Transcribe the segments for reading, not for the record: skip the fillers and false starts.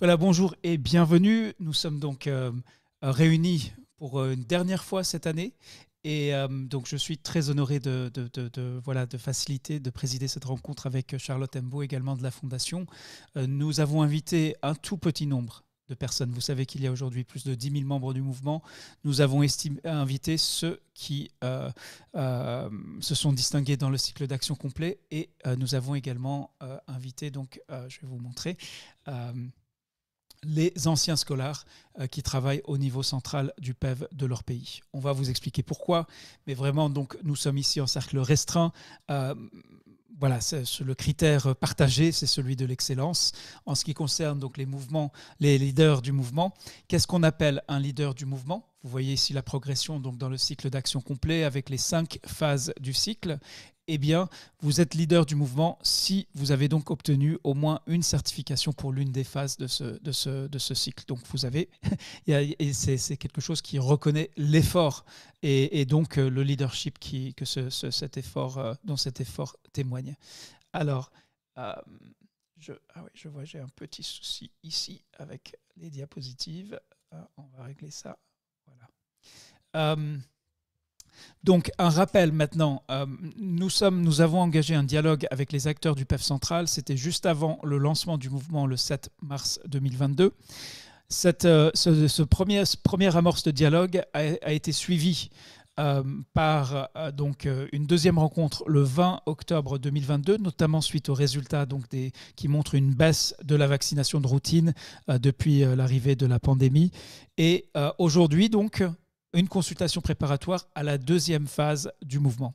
Voilà, bonjour et bienvenue. Nous sommes donc réunis pour une dernière fois cette année. Et donc, je suis très honoré voilà, de faciliter, de présider cette rencontre avec Charlotte Embo, également de la Fondation. Nous avons invité un tout petit nombre de personnes. Vous savez qu'il y a aujourd'hui plus de 10 000 membres du mouvement. Nous avons invité ceux qui se sont distingués dans le cycle d'action complet. Et nous avons également invité, donc, je vais vous montrer, les anciens scolaires qui travaillent au niveau central du PEV de leur pays. On va vous expliquer pourquoi, mais vraiment, donc, nous sommes ici en cercle restreint. Voilà, le critère partagé, c'est celui de l'excellence. En ce qui concerne donc les mouvements, les leaders du mouvement, qu'est-ce qu'on appelle un leader du mouvement? Vous voyez ici la progression donc, dans le cycle d'action complet avec les 5 phases du cycle. Eh bien, vous êtes leader du mouvement si vous avez donc obtenu au moins une certification pour l'une des phases de ce cycle. Donc, vous avez, et c'est quelque chose qui reconnaît l'effort et donc le leadership dont cet effort témoigne. Alors, je vois, j'ai un petit souci ici avec les diapositives. On va régler ça. Voilà. Donc, un rappel maintenant, nous avons engagé un dialogue avec les acteurs du PEV central. C'était juste avant le lancement du mouvement le 7 mars 2022. Ce premier amorce de dialogue a été suivi par donc, une deuxième rencontre le 20 octobre 2022, notamment suite aux résultats donc, qui montrent une baisse de la vaccination de routine depuis l'arrivée de la pandémie. Et aujourd'hui, donc, une consultation préparatoire à la deuxième phase du mouvement.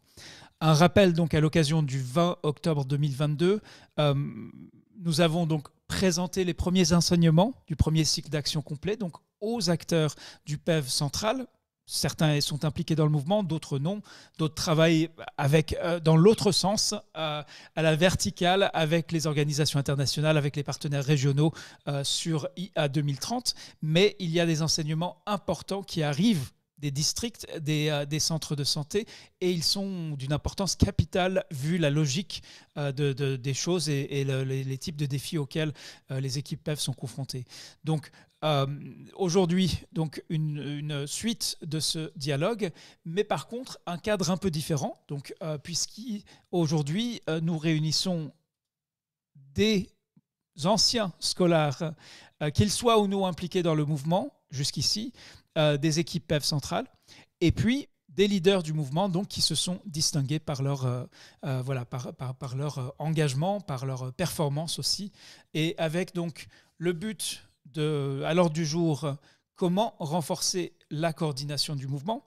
Un rappel donc à l'occasion du 20 octobre 2022, nous avons donc présenté les premiers enseignements du premier cycle d'action complet donc aux acteurs du PEV central. Certains sont impliqués dans le mouvement, d'autres non. D'autres travaillent dans l'autre sens, à la verticale, avec les organisations internationales, avec les partenaires régionaux sur IA 2030. Mais il y a des enseignements importants qui arrivent des districts, des centres de santé, et ils sont d'une importance capitale vu la logique des choses et les types de défis auxquels les équipes PEV sont confrontées. Donc, aujourd'hui, donc une suite de ce dialogue, mais par contre, un cadre un peu différent, donc, puisqu'aujourd'hui, nous réunissons des anciens scolaires, qu'ils soient ou non impliqués dans le mouvement jusqu'ici, des équipes PEV centrales, et puis des leaders du mouvement donc, qui se sont distingués par leur, par leur engagement, par leur performance aussi, et avec donc le but à l'ordre du jour, comment renforcer la coordination du mouvement,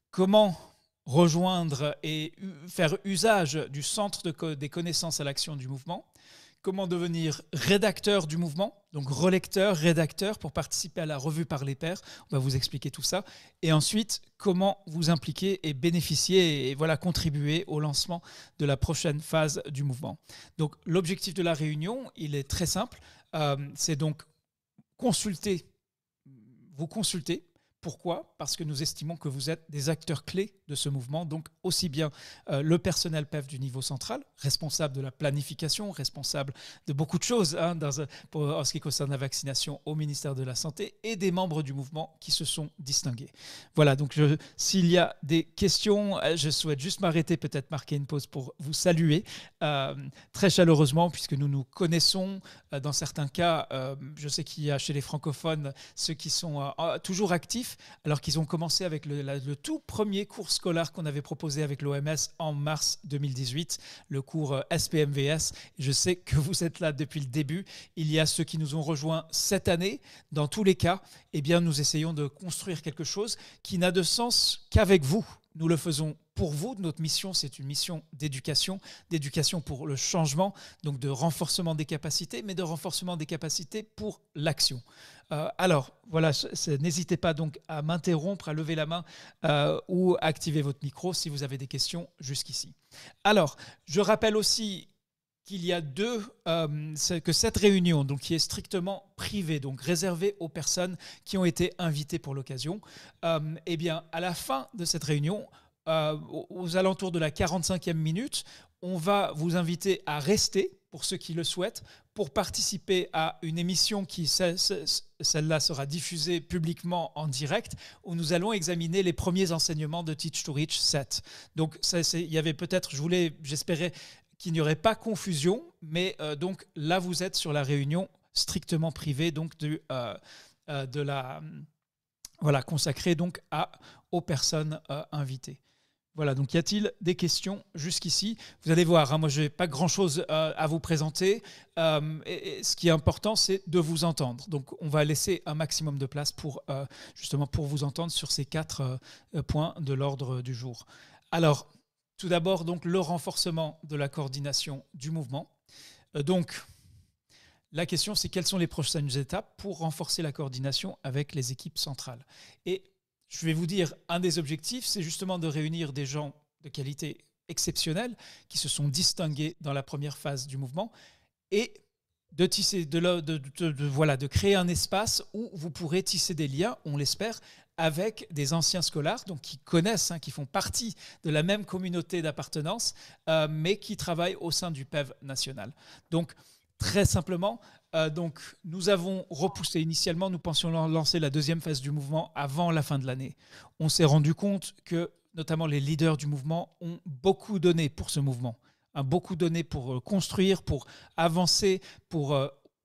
comment rejoindre et faire usage du centre des connaissances à l'action du mouvement, comment devenir rédacteur du mouvement, donc relecteur, rédacteur, pour participer à la revue par les pairs. On va vous expliquer tout ça. Et ensuite, comment vous impliquer et bénéficier et voilà, contribuer au lancement de la prochaine phase du mouvement. Donc, l'objectif de la réunion, il est très simple. C'est donc vous consulter. Pourquoi? Parce que nous estimons que vous êtes des acteurs clés de ce mouvement, donc aussi bien le personnel PEV du niveau central, responsable de la planification, responsable de beaucoup de choses en ce qui concerne la vaccination au ministère de la Santé, et des membres du mouvement qui se sont distingués. Voilà, donc s'il y a des questions, je souhaite juste m'arrêter, peut-être marquer une pause pour vous saluer très chaleureusement, puisque nous nous connaissons. Dans certains cas, je sais qu'il y a chez les francophones ceux qui sont toujours actifs, alors qu'ils ont commencé avec le tout premier cours scolaire qu'on avait proposé avec l'OMS en mars 2018, le cours SPMVS. Je sais que vous êtes là depuis le début. Il y a ceux qui nous ont rejoints cette année. Dans tous les cas, eh bien, nous essayons de construire quelque chose qui n'a de sens qu'avec vous. Nous le faisons pour vous. Notre mission, c'est une mission d'éducation pour le changement, donc de renforcement des capacités, mais de renforcement des capacités pour l'action. Alors, voilà, n'hésitez pas donc à m'interrompre, à lever la main ou à activer votre micro si vous avez des questions jusqu'ici. Alors, je rappelle aussi qu'il y a que cette réunion, donc, qui est strictement privée, donc réservée aux personnes qui ont été invitées pour l'occasion, eh bien, à la fin de cette réunion, aux alentours de la 45e minute, on va vous inviter à rester pour ceux qui le souhaitent, pour participer à une émission qui, celle-là, sera diffusée publiquement en direct, où nous allons examiner les premiers enseignements de Teach to Reach 7. Donc, il y avait peut-être, j'espérais qu'il n'y aurait pas confusion, mais donc là, vous êtes sur la réunion strictement privée, donc consacrée donc aux personnes invitées. Voilà, donc y a-t-il des questions jusqu'ici? Vous allez voir, hein, moi je n'ai pas grand-chose à vous présenter. Et ce qui est important, c'est de vous entendre. Donc on va laisser un maximum de place justement pour vous entendre sur ces 4 points de l'ordre du jour. Alors, tout d'abord, donc le renforcement de la coordination du mouvement. Donc, la question, c'est quelles sont les prochaines étapes pour renforcer la coordination avec les équipes centrales. Et je vais vous dire, un des objectifs, c'est justement de réunir des gens de qualité exceptionnelle qui se sont distingués dans la première phase du mouvement et de tisser, de créer un espace où vous pourrez tisser des liens, on l'espère, avec des anciens scolaires, donc qui connaissent, qui font partie de la même communauté d'appartenance, mais qui travaillent au sein du PEV national. Donc, très simplement, nous avons repoussé initialement, nous pensions lancer la deuxième phase du mouvement avant la fin de l'année. On s'est rendu compte que, notamment les leaders du mouvement, ont beaucoup donné pour ce mouvement, beaucoup donné pour construire, pour avancer,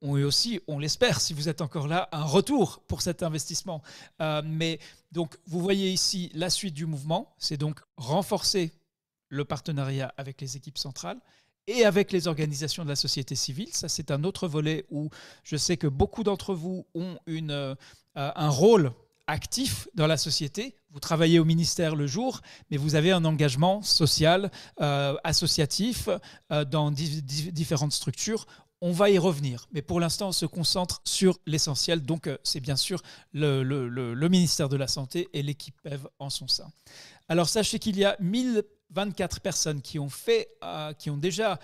ont eu aussi, on l'espère, si vous êtes encore là, un retour pour cet investissement. Mais donc, vous voyez ici la suite du mouvement, c'est donc renforcer le partenariat avec les équipes centrales et avec les organisations de la société civile. Ça, c'est un autre volet où je sais que beaucoup d'entre vous ont un rôle actif dans la société. Vous travaillez au ministère le jour, mais vous avez un engagement social, associatif, dans différentes structures. On va y revenir, mais pour l'instant, on se concentre sur l'essentiel. Donc, c'est bien sûr le ministère de la Santé et l'équipe PEV en son sein. Alors, sachez qu'il y a 1024 personnes qui ont déjà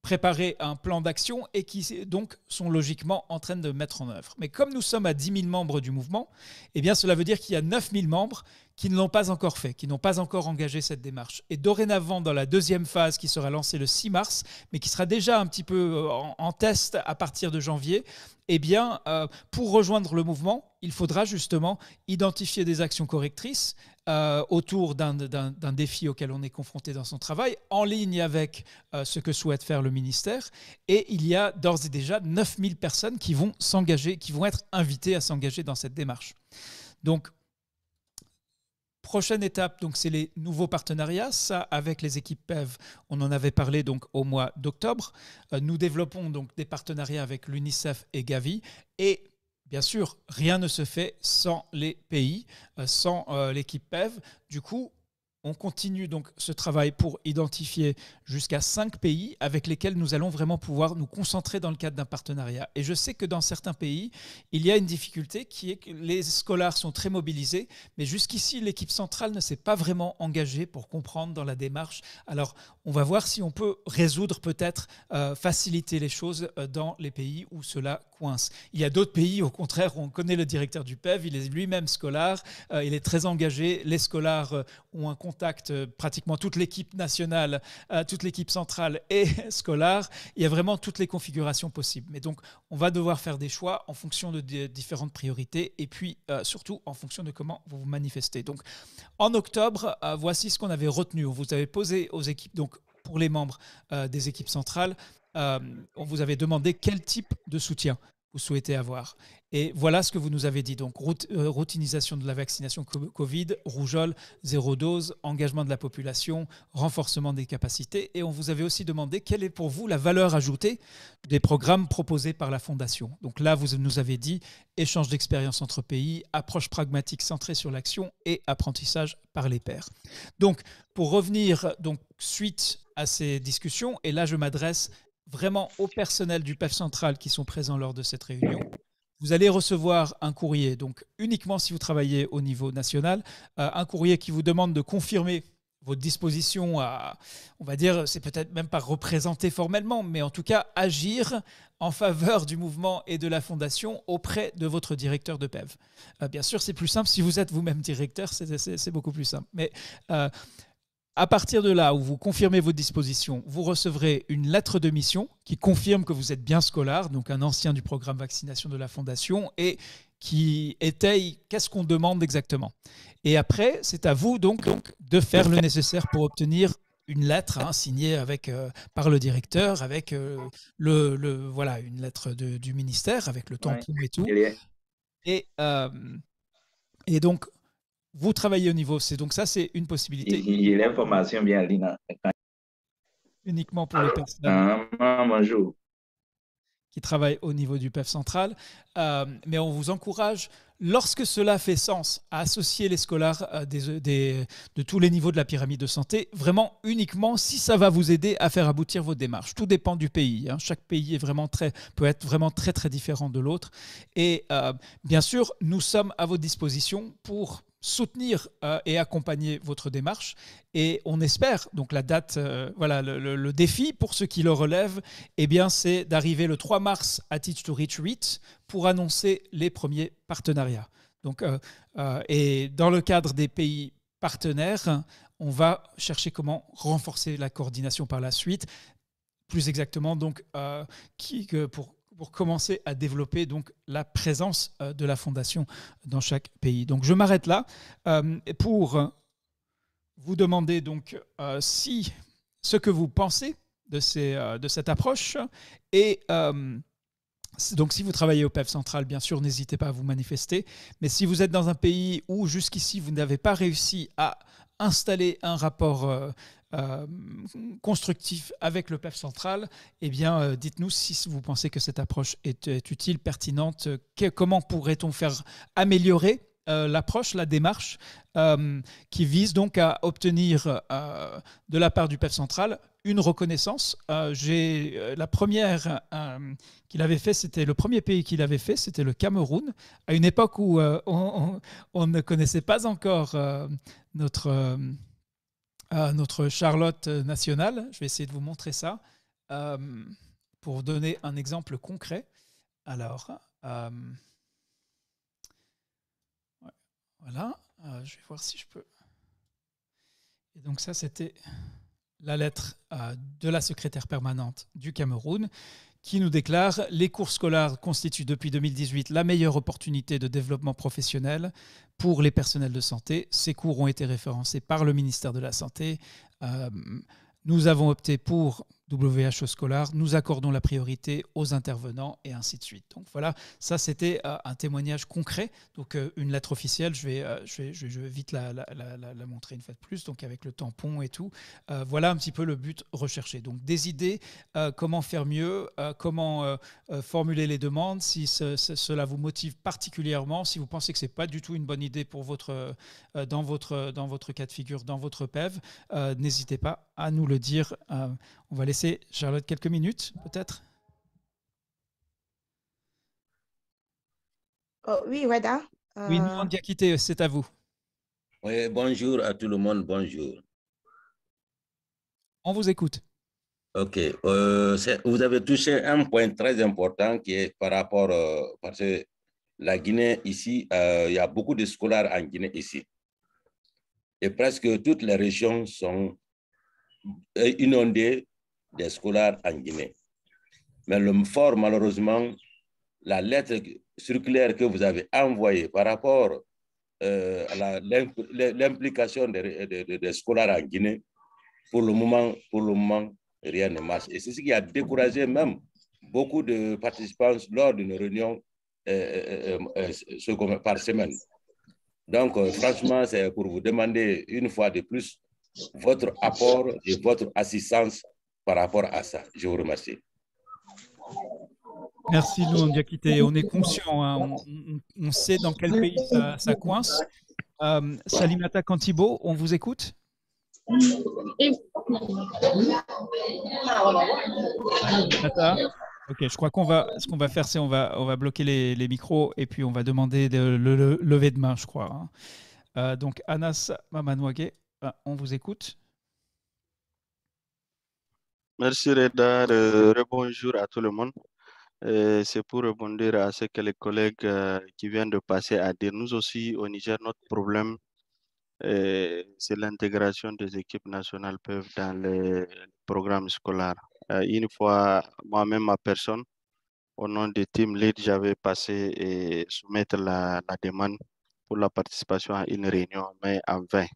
préparé un plan d'action et qui donc sont logiquement en train de mettre en œuvre. Mais comme nous sommes à 10 000 membres du mouvement, eh bien, cela veut dire qu'il y a 9 000 membres qui ne l'ont pas encore fait, qui n'ont pas encore engagé cette démarche. Et dorénavant, dans la deuxième phase qui sera lancée le 6 mars, mais qui sera déjà un petit peu en test à partir de janvier, eh bien, pour rejoindre le mouvement, il faudra justement identifier des actions correctrices autour d'un défi auquel on est confronté dans son travail, en ligne avec ce que souhaite faire le ministère. Et il y a d'ores et déjà 9000 personnes qui vont s'engager, qui vont être invitées à s'engager dans cette démarche. Donc, prochaine étape, donc, c'est les nouveaux partenariats. Ça, avec les équipes PEV, on en avait parlé donc, au mois d'octobre. Nous développons donc, des partenariats avec l'UNICEF et Gavi. Et bien sûr, rien ne se fait sans les pays, sans l'équipe PEV. Du coup, on continue donc ce travail pour identifier jusqu'à 5 pays avec lesquels nous allons vraiment pouvoir nous concentrer dans le cadre d'un partenariat. Et je sais que dans certains pays, il y a une difficulté qui est que les scolaires sont très mobilisés, mais jusqu'ici, l'équipe centrale ne s'est pas vraiment engagée pour comprendre dans la démarche. Alors, on va voir si on peut résoudre peut-être, faciliter les choses dans les pays où cela coince. Il y a d'autres pays, au contraire, où on connaît le directeur du PEV, il est lui-même scolaire, il est très engagé. Les scolaires ont un contact, pratiquement toute l'équipe nationale, toute l'équipe centrale et scolaire. Il y a vraiment toutes les configurations possibles. Mais donc, on va devoir faire des choix en fonction de différentes priorités et puis surtout en fonction de comment vous vous manifestez. Donc, en octobre, voici ce qu'on avait retenu. On vous avait posé aux équipes, donc pour les membres des équipes centrales, on vous avait demandé quel type de soutien vous souhaitez avoir. Et voilà ce que vous nous avez dit. Donc, routinisation de la vaccination Covid, rougeole, 0 dose, engagement de la population, renforcement des capacités. Et on vous avait aussi demandé quelle est pour vous la valeur ajoutée des programmes proposés par la Fondation. Donc là, vous nous avez dit échange d'expériences entre pays, approche pragmatique centrée sur l'action et apprentissage par les pairs. Donc, pour revenir donc, suite à ces discussions, et là, je m'adresse vraiment au personnel du PEV central qui sont présents lors de cette réunion. Vous allez recevoir un courrier, donc uniquement si vous travaillez au niveau national, un courrier qui vous demande de confirmer votre disposition à, on va dire, c'est peut-être même pas représenter formellement, mais en tout cas agir en faveur du mouvement et de la Fondation auprès de votre directeur de PEV. Bien sûr, c'est plus simple si vous êtes vous-même directeur, c'est beaucoup plus simple. Mais À partir de là où vous confirmez vos dispositions, vous recevrez une lettre de mission qui confirme que vous êtes bien Scolar, donc un ancien du programme vaccination de la Fondation, et qui étaye qu'est-ce qu'on demande exactement. Et après, c'est à vous donc de faire le nécessaire pour obtenir une lettre signée par le directeur, avec voilà, une lettre du ministère, avec le tampon et tout. Et, et donc, vous travaillez au niveau C. Donc ça, c'est une possibilité. J'ai l'information bien, Lina. Uniquement pour les personnes Bonjour. qui travaillent au niveau du PEF central. Mais on vous encourage, lorsque cela fait sens, à associer les scolaires de tous les niveaux de la pyramide de santé, vraiment uniquement si ça va vous aider à faire aboutir vos démarches. Tout dépend du pays. Chaque pays peut être vraiment très, très différent de l'autre. Et bien sûr, nous sommes à votre disposition pour soutenir et accompagner votre démarche. Et on espère, donc la date, voilà, le défi pour ceux qui le relèvent, eh bien, c'est d'arriver le 3 mars à Teach to Retreat pour annoncer les premiers partenariats. Donc, et dans le cadre des pays partenaires, on va chercher comment renforcer la coordination par la suite. Plus exactement, donc, pour commencer à développer donc la présence de la fondation dans chaque pays. Donc je m'arrête là pour vous demander donc si ce que vous pensez de cette approche et donc si vous travaillez au PEF central, bien sûr, n'hésitez pas à vous manifester. Mais si vous êtes dans un pays où jusqu'ici vous n'avez pas réussi à installer un rapport constructif avec le PEF central, eh bien, dites-nous si vous pensez que cette approche est utile, pertinente. Comment pourrait-on faire améliorer l'approche, la démarche qui vise donc à obtenir de la part du PEF central une reconnaissance. La première qu'il avait fait, c'était le premier pays qu'il avait fait, c'était le Cameroun, à une époque où on ne connaissait pas encore notre Charlotte nationale. Je vais essayer de vous montrer ça pour vous donner un exemple concret. Alors, voilà, je vais voir si je peux. Et donc ça, c'était la lettre de la secrétaire permanente du Cameroun qui nous déclare « Les cours scolaires constituent depuis 2018 la meilleure opportunité de développement professionnel pour les personnels de santé. Ces cours ont été référencés par le ministère de la Santé. Nous avons opté pour WHO Scholar, nous accordons la priorité aux intervenants et ainsi de suite. » Donc voilà, ça c'était un témoignage concret, donc une lettre officielle, je vais vite la montrer une fois de plus, donc avec le tampon et tout. Voilà un petit peu le but recherché. Donc des idées, comment faire mieux, comment formuler les demandes, si cela vous motive particulièrement, si vous pensez que ce n'est pas du tout une bonne idée pour dans votre cas de figure, dans votre PEV, n'hésitez pas à nous le dire. On va laisser Charlotte quelques minutes, peut-être. Oui, Weda. Oui, nous, on a quitté, c'est à vous. Oui, bonjour à tout le monde, bonjour. On vous écoute. OK. Vous avez touché un point très important qui est par rapport, parce que la Guinée ici, il y a beaucoup de scolaires en Guinée ici. Et presque toutes les régions sont inondées des scolaires en Guinée. Mais le fort, malheureusement, la lettre circulaire que vous avez envoyée par rapport à l'implication des scolaires en Guinée, pour le moment, rien ne marche. Et c'est ce qui a découragé même beaucoup de participants lors d'une réunion par semaine. Donc, franchement, c'est pour vous demander une fois de plus votre apport et votre assistance par rapport à ça. Je vous remercie. Merci, nous, on a quitté. On est conscient, hein, on sait dans quel pays ça coince. Salimata Kantibo, on vous écoute. Ok, je crois ce qu'on va faire, c'est on va bloquer les micros et puis on va demander le lever de main, je crois. Donc, Anas Mamanouagé, on vous écoute. Merci Reda, bonjour à tout le monde. C'est pour rebondir à ce que les collègues qui viennent de passer à dire. Nous aussi, au Niger, notre problème c'est l'intégration des équipes nationales PEV dans les programmes scolaires. Une fois, moi-même, ma personne, au nom de Team Lead, j'avais passé et soumettre la demande pour la participation à une réunion, mais en vain.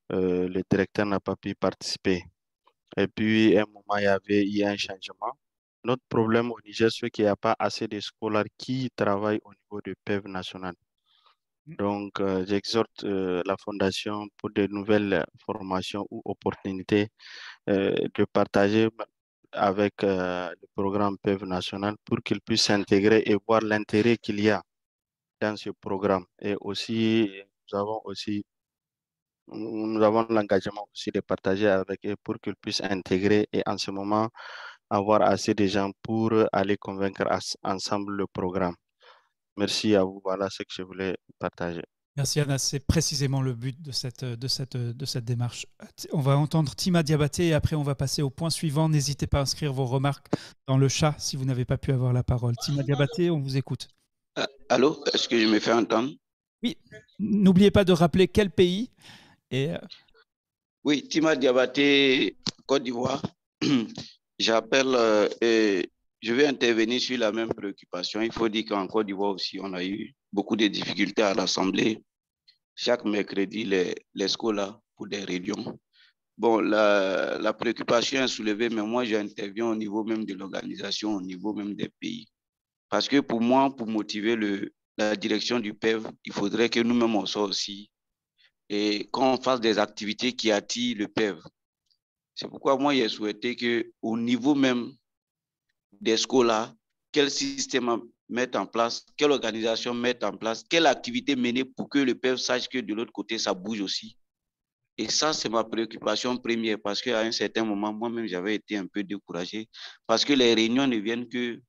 Le directeur n'a pas pu participer. Et puis, à un moment, il y avait eu un changement. Notre problème au Niger, c'est qu'il n'y a pas assez de scolaires qui travaillent au niveau du PEV national. Donc, j'exhorte la Fondation pour de nouvelles formations ou opportunités de partager avec le programme PEV national pour qu'ils puissent s'intégrer et voir l'intérêt qu'il y a dans ce programme. Et aussi, nous avons l'engagement aussi de partager avec eux pour qu'ils puissent intégrer et en ce moment avoir assez de gens pour aller convaincre ensemble le programme. Merci à vous. Voilà ce que je voulais partager. Merci Anas, c'est précisément le but de cette démarche. On va entendre Tima Diabaté et après on va passer au point suivant. N'hésitez pas à inscrire vos remarques dans le chat si vous n'avez pas pu avoir la parole. Tima Diabaté, on vous écoute. Allô, est-ce que je me fais entendre? Oui, n'oubliez pas de rappeler quel pays. Oui, Tima Diabaté, Côte d'Ivoire. J'appelle et je vais intervenir sur la même préoccupation. Il faut dire qu'en Côte d'Ivoire aussi, on a eu beaucoup de difficultés à l'Assemblée. Chaque mercredi, les scolaires pour des réunions. Bon, la préoccupation est soulevée, mais moi, j'interviens au niveau même de l'organisation, au niveau même des pays. Parce que pour moi, pour motiver la direction du PEV, il faudrait que nous-mêmes, on soit aussi et qu'on fasse des activités qui attirent le PEV. C'est pourquoi moi, j'ai souhaité qu'au niveau même des scolaires, quel système mettre en place, quelle organisation mettre en place, quelle activité mener pour que le PEV sache que de l'autre côté, ça bouge aussi. Et ça, c'est ma préoccupation première parce qu'à un certain moment, moi-même, j'avais été un peu découragé parce que les réunions ne viennent que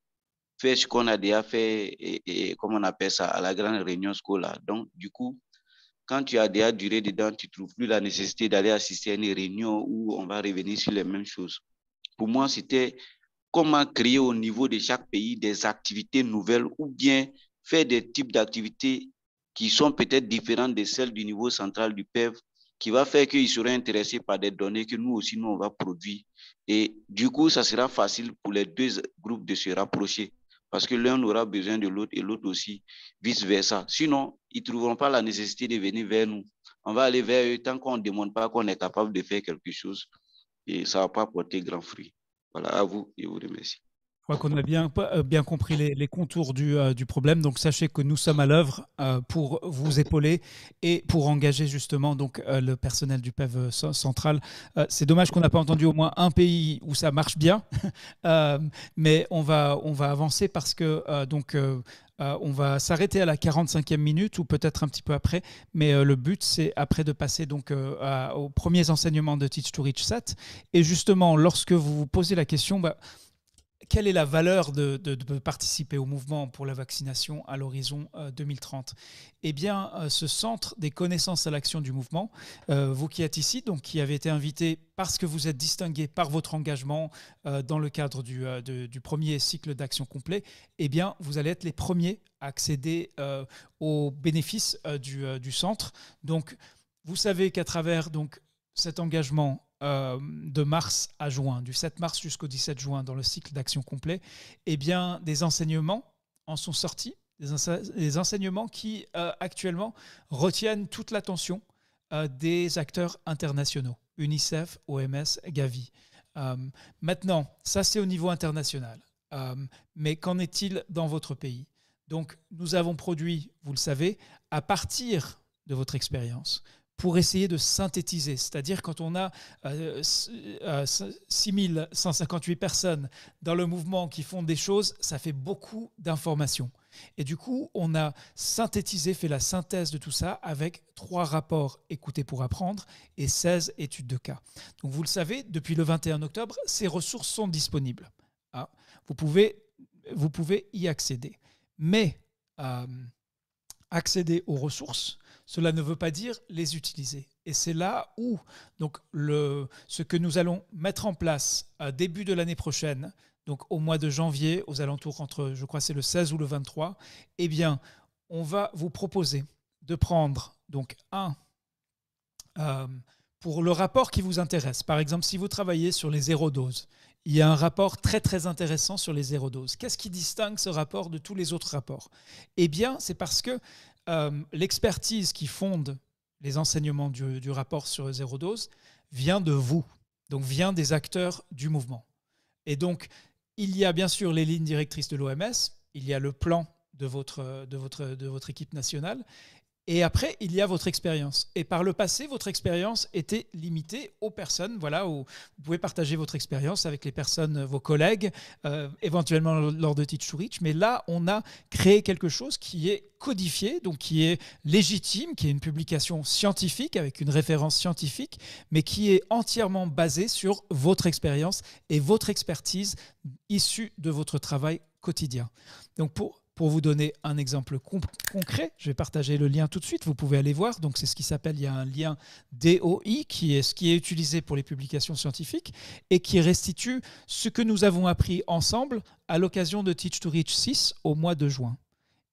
faire ce qu'on a déjà fait et comme on appelle ça, à la grande réunion scolaire. Donc, du coup, quand tu as déjà duré dedans, tu ne trouves plus la nécessité d'aller assister à une réunion où on va revenir sur les mêmes choses. Pour moi, c'était comment créer au niveau de chaque pays des activités nouvelles ou bien faire des types d'activités qui sont peut-être différentes de celles du niveau central du PEV, qui va faire qu'ils seraient intéressés par des données que nous aussi, nous, on va produire. Et du coup, ça sera facile pour les deux groupes de se rapprocher parce que l'un aura besoin de l'autre et l'autre aussi, vice-versa. Sinon, ils ne trouveront pas la nécessité de venir vers nous. On va aller vers eux tant qu'on ne demande pas qu'on est capable de faire quelque chose et ça ne va pas porter grand fruit. Voilà, à vous, je vous remercie. Je crois qu'on a bien compris les contours du problème. Donc, sachez que nous sommes à l'œuvre pour vous épauler et pour engager justement donc, le personnel du PEV central. C'est dommage qu'on n'a pas entendu au moins un pays où ça marche bien, mais on va avancer parce que on va s'arrêter à la 45e minute ou peut-être un petit peu après, mais le but c'est après de passer donc aux premiers enseignements de Teach to Reach 7. Et justement, lorsque vous vous posez la question, quelle est la valeur de participer au mouvement pour la vaccination à l'horizon 2030 ? Eh bien, ce centre des connaissances à l'action du mouvement, vous qui êtes ici, donc qui avez été invité parce que vous êtes distingué par votre engagement dans le cadre du premier cycle d'action complet, eh bien, vous allez être les premiers à accéder aux bénéfices du centre. Donc, vous savez qu'à travers donc, cet engagement de mars à juin, du 7 mars jusqu'au 17 juin dans le cycle d'action complet, eh bien, des enseignements en sont sortis, des enseignements qui actuellement retiennent toute l'attention des acteurs internationaux, UNICEF, OMS, Gavi. Maintenant, ça c'est au niveau international. Mais qu'en est-il dans votre pays ? Donc, nous avons produit, vous le savez, à partir de votre expérience, pour essayer de synthétiser. C'est-à-dire quand on a 6158 personnes dans le mouvement qui font des choses, ça fait beaucoup d'informations. Et du coup, on a synthétisé, fait la synthèse de tout ça avec 3 rapports écoutés pour apprendre et 16 études de cas. Donc vous le savez, depuis le 21 octobre, ces ressources sont disponibles. Vous pouvez y accéder. Mais accéder aux ressources, cela ne veut pas dire les utiliser. Et c'est là où donc, ce que nous allons mettre en place début de l'année prochaine, donc au mois de janvier, aux alentours entre, je crois c'est le 16 ou le 23, eh bien, on va vous proposer de prendre donc pour le rapport qui vous intéresse. Par exemple, si vous travaillez sur les zéro doses, il y a un rapport très très intéressant sur les zéro doses. Qu'est-ce qui distingue ce rapport de tous les autres rapports? Eh bien, c'est parce que l'expertise qui fonde les enseignements du rapport sur zéro dose vient de vous, donc vient des acteurs du mouvement. Et donc, il y a bien sûr les lignes directrices de l'OMS, il y a le plan de votre équipe nationale, et après, il y a votre expérience. Et par le passé, votre expérience était limitée aux personnes, voilà, où vous pouvez partager votre expérience avec les personnes, vos collègues, éventuellement lors de Teach to Reach. Mais là, on a créé quelque chose qui est codifié, donc qui est légitime, qui est une publication scientifique avec une référence scientifique, mais qui est entièrement basée sur votre expérience et votre expertise issue de votre travail quotidien. Donc pour vous donner un exemple concret, je vais partager le lien tout de suite, vous pouvez aller voir. Donc c'est ce qui s'appelle, il y a un lien DOI qui est utilisé pour les publications scientifiques et qui restitue ce que nous avons appris ensemble à l'occasion de Teach to Reach 6 au mois de juin.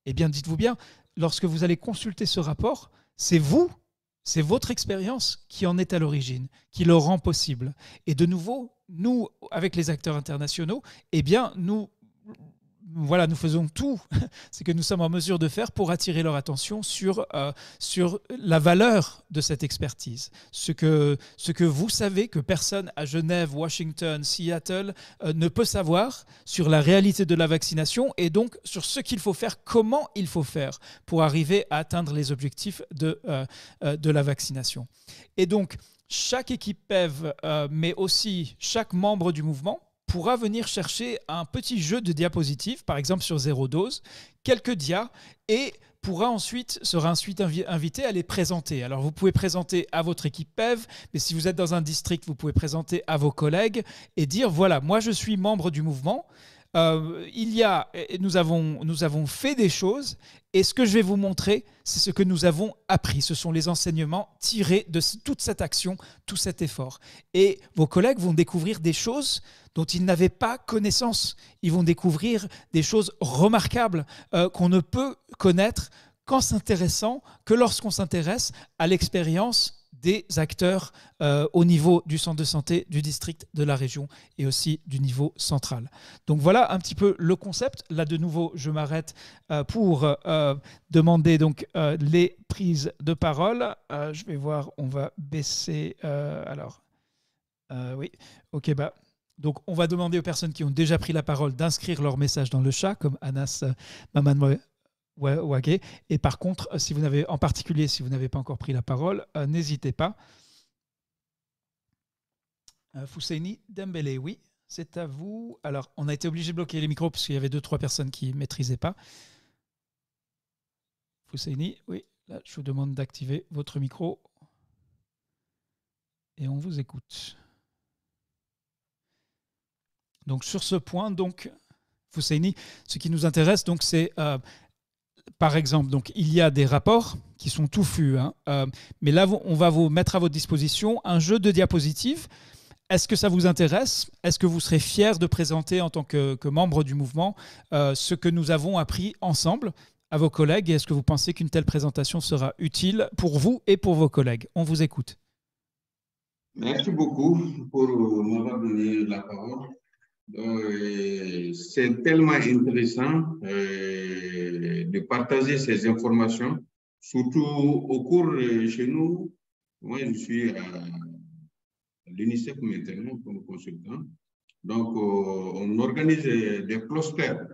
Eh bien, dites-vous bien, lorsque vous allez consulter ce rapport, c'est votre expérience qui en est à l'origine, qui le rend possible. Et de nouveau, nous, avec les acteurs internationaux, eh bien, nous faisons tout ce que nous sommes en mesure de faire pour attirer leur attention sur la valeur de cette expertise. Ce que vous savez que personne à Genève, Washington, Seattle ne peut savoir sur la réalité de la vaccination et donc sur ce qu'il faut faire, comment il faut faire pour arriver à atteindre les objectifs de la vaccination. Et donc, chaque équipe PEV, mais aussi chaque membre du mouvement, pourra venir chercher un petit jeu de diapositives, par exemple sur zéro dose, quelques dias, et sera ensuite invité à les présenter. Alors vous pouvez présenter à votre équipe PEV, mais si vous êtes dans un district, vous pouvez présenter à vos collègues et dire, voilà, moi je suis membre du mouvement, nous avons fait des choses et ce que je vais vous montrer, c'est ce que nous avons appris. Ce sont les enseignements tirés de toute cette action, tout cet effort. Et vos collègues vont découvrir des choses dont ils n'avaient pas connaissance. Ils vont découvrir des choses remarquables qu'on ne peut connaître que lorsqu'on s'intéresse à l'expérience des acteurs au niveau du centre de santé, du district, de la région et aussi du niveau central. Donc voilà un petit peu le concept. Là de nouveau, je m'arrête pour demander donc les prises de parole. Je vais voir, on va baisser. Oui, ok, donc on va demander aux personnes qui ont déjà pris la parole d'inscrire leur message dans le chat, comme Anas Maman Wagé. Et par contre, si vous n'avez pas encore pris la parole, n'hésitez pas. Fousseini Dembélé, oui, c'est à vous. Alors, on a été obligé de bloquer les micros parce qu'il y avait 2-3 personnes qui ne maîtrisaient pas. Fousseini, oui, là, je vous demande d'activer votre micro. Et on vous écoute. Donc, sur ce point, donc, Fousseini, ce qui nous intéresse, donc, c'est... par exemple, donc, il y a des rapports qui sont touffus, mais là, on va vous mettre à votre disposition un jeu de diapositives. Est-ce que ça vous intéresse? Est-ce que vous serez fiers de présenter en tant que membre du mouvement ce que nous avons appris ensemble à vos collègues? Et est-ce que vous pensez qu'une telle présentation sera utile pour vous et pour vos collègues? On vous écoute. Merci beaucoup pour m'avoir donné la parole. C'est tellement intéressant de partager ces informations, surtout au cours chez nous. Moi, je suis à l'UNICEF maintenant comme consultant. Donc, on organise des clusters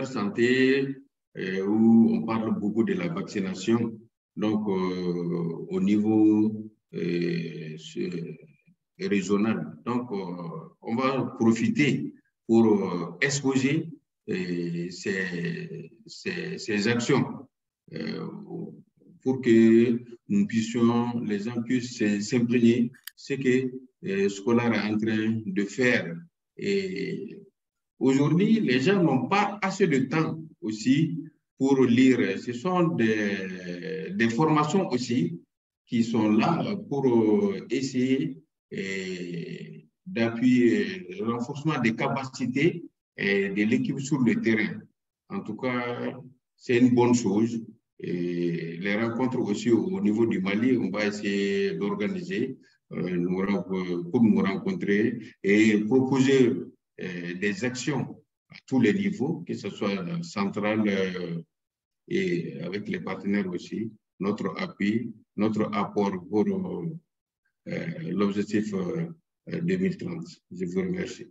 santé où on parle beaucoup de la vaccination. Donc, au niveau régional. Donc, on va profiter pour exposer ces actions pour que nous puissions, les gens puissent s'imprégner ce que Scholar est en train de faire. Et aujourd'hui, les gens n'ont pas assez de temps aussi pour lire. Ce sont des formations aussi qui sont là pour essayer d'appuyer le renforcement des capacités de l'équipe sur le terrain. En tout cas, c'est une bonne chose Et les rencontres aussi au niveau du Mali, on va essayer d'organiser pour nous rencontrer et proposer des actions à tous les niveaux, que ce soit central et avec les partenaires aussi, notre appui, notre apport pour l'objectif 2030. Je vous remercie.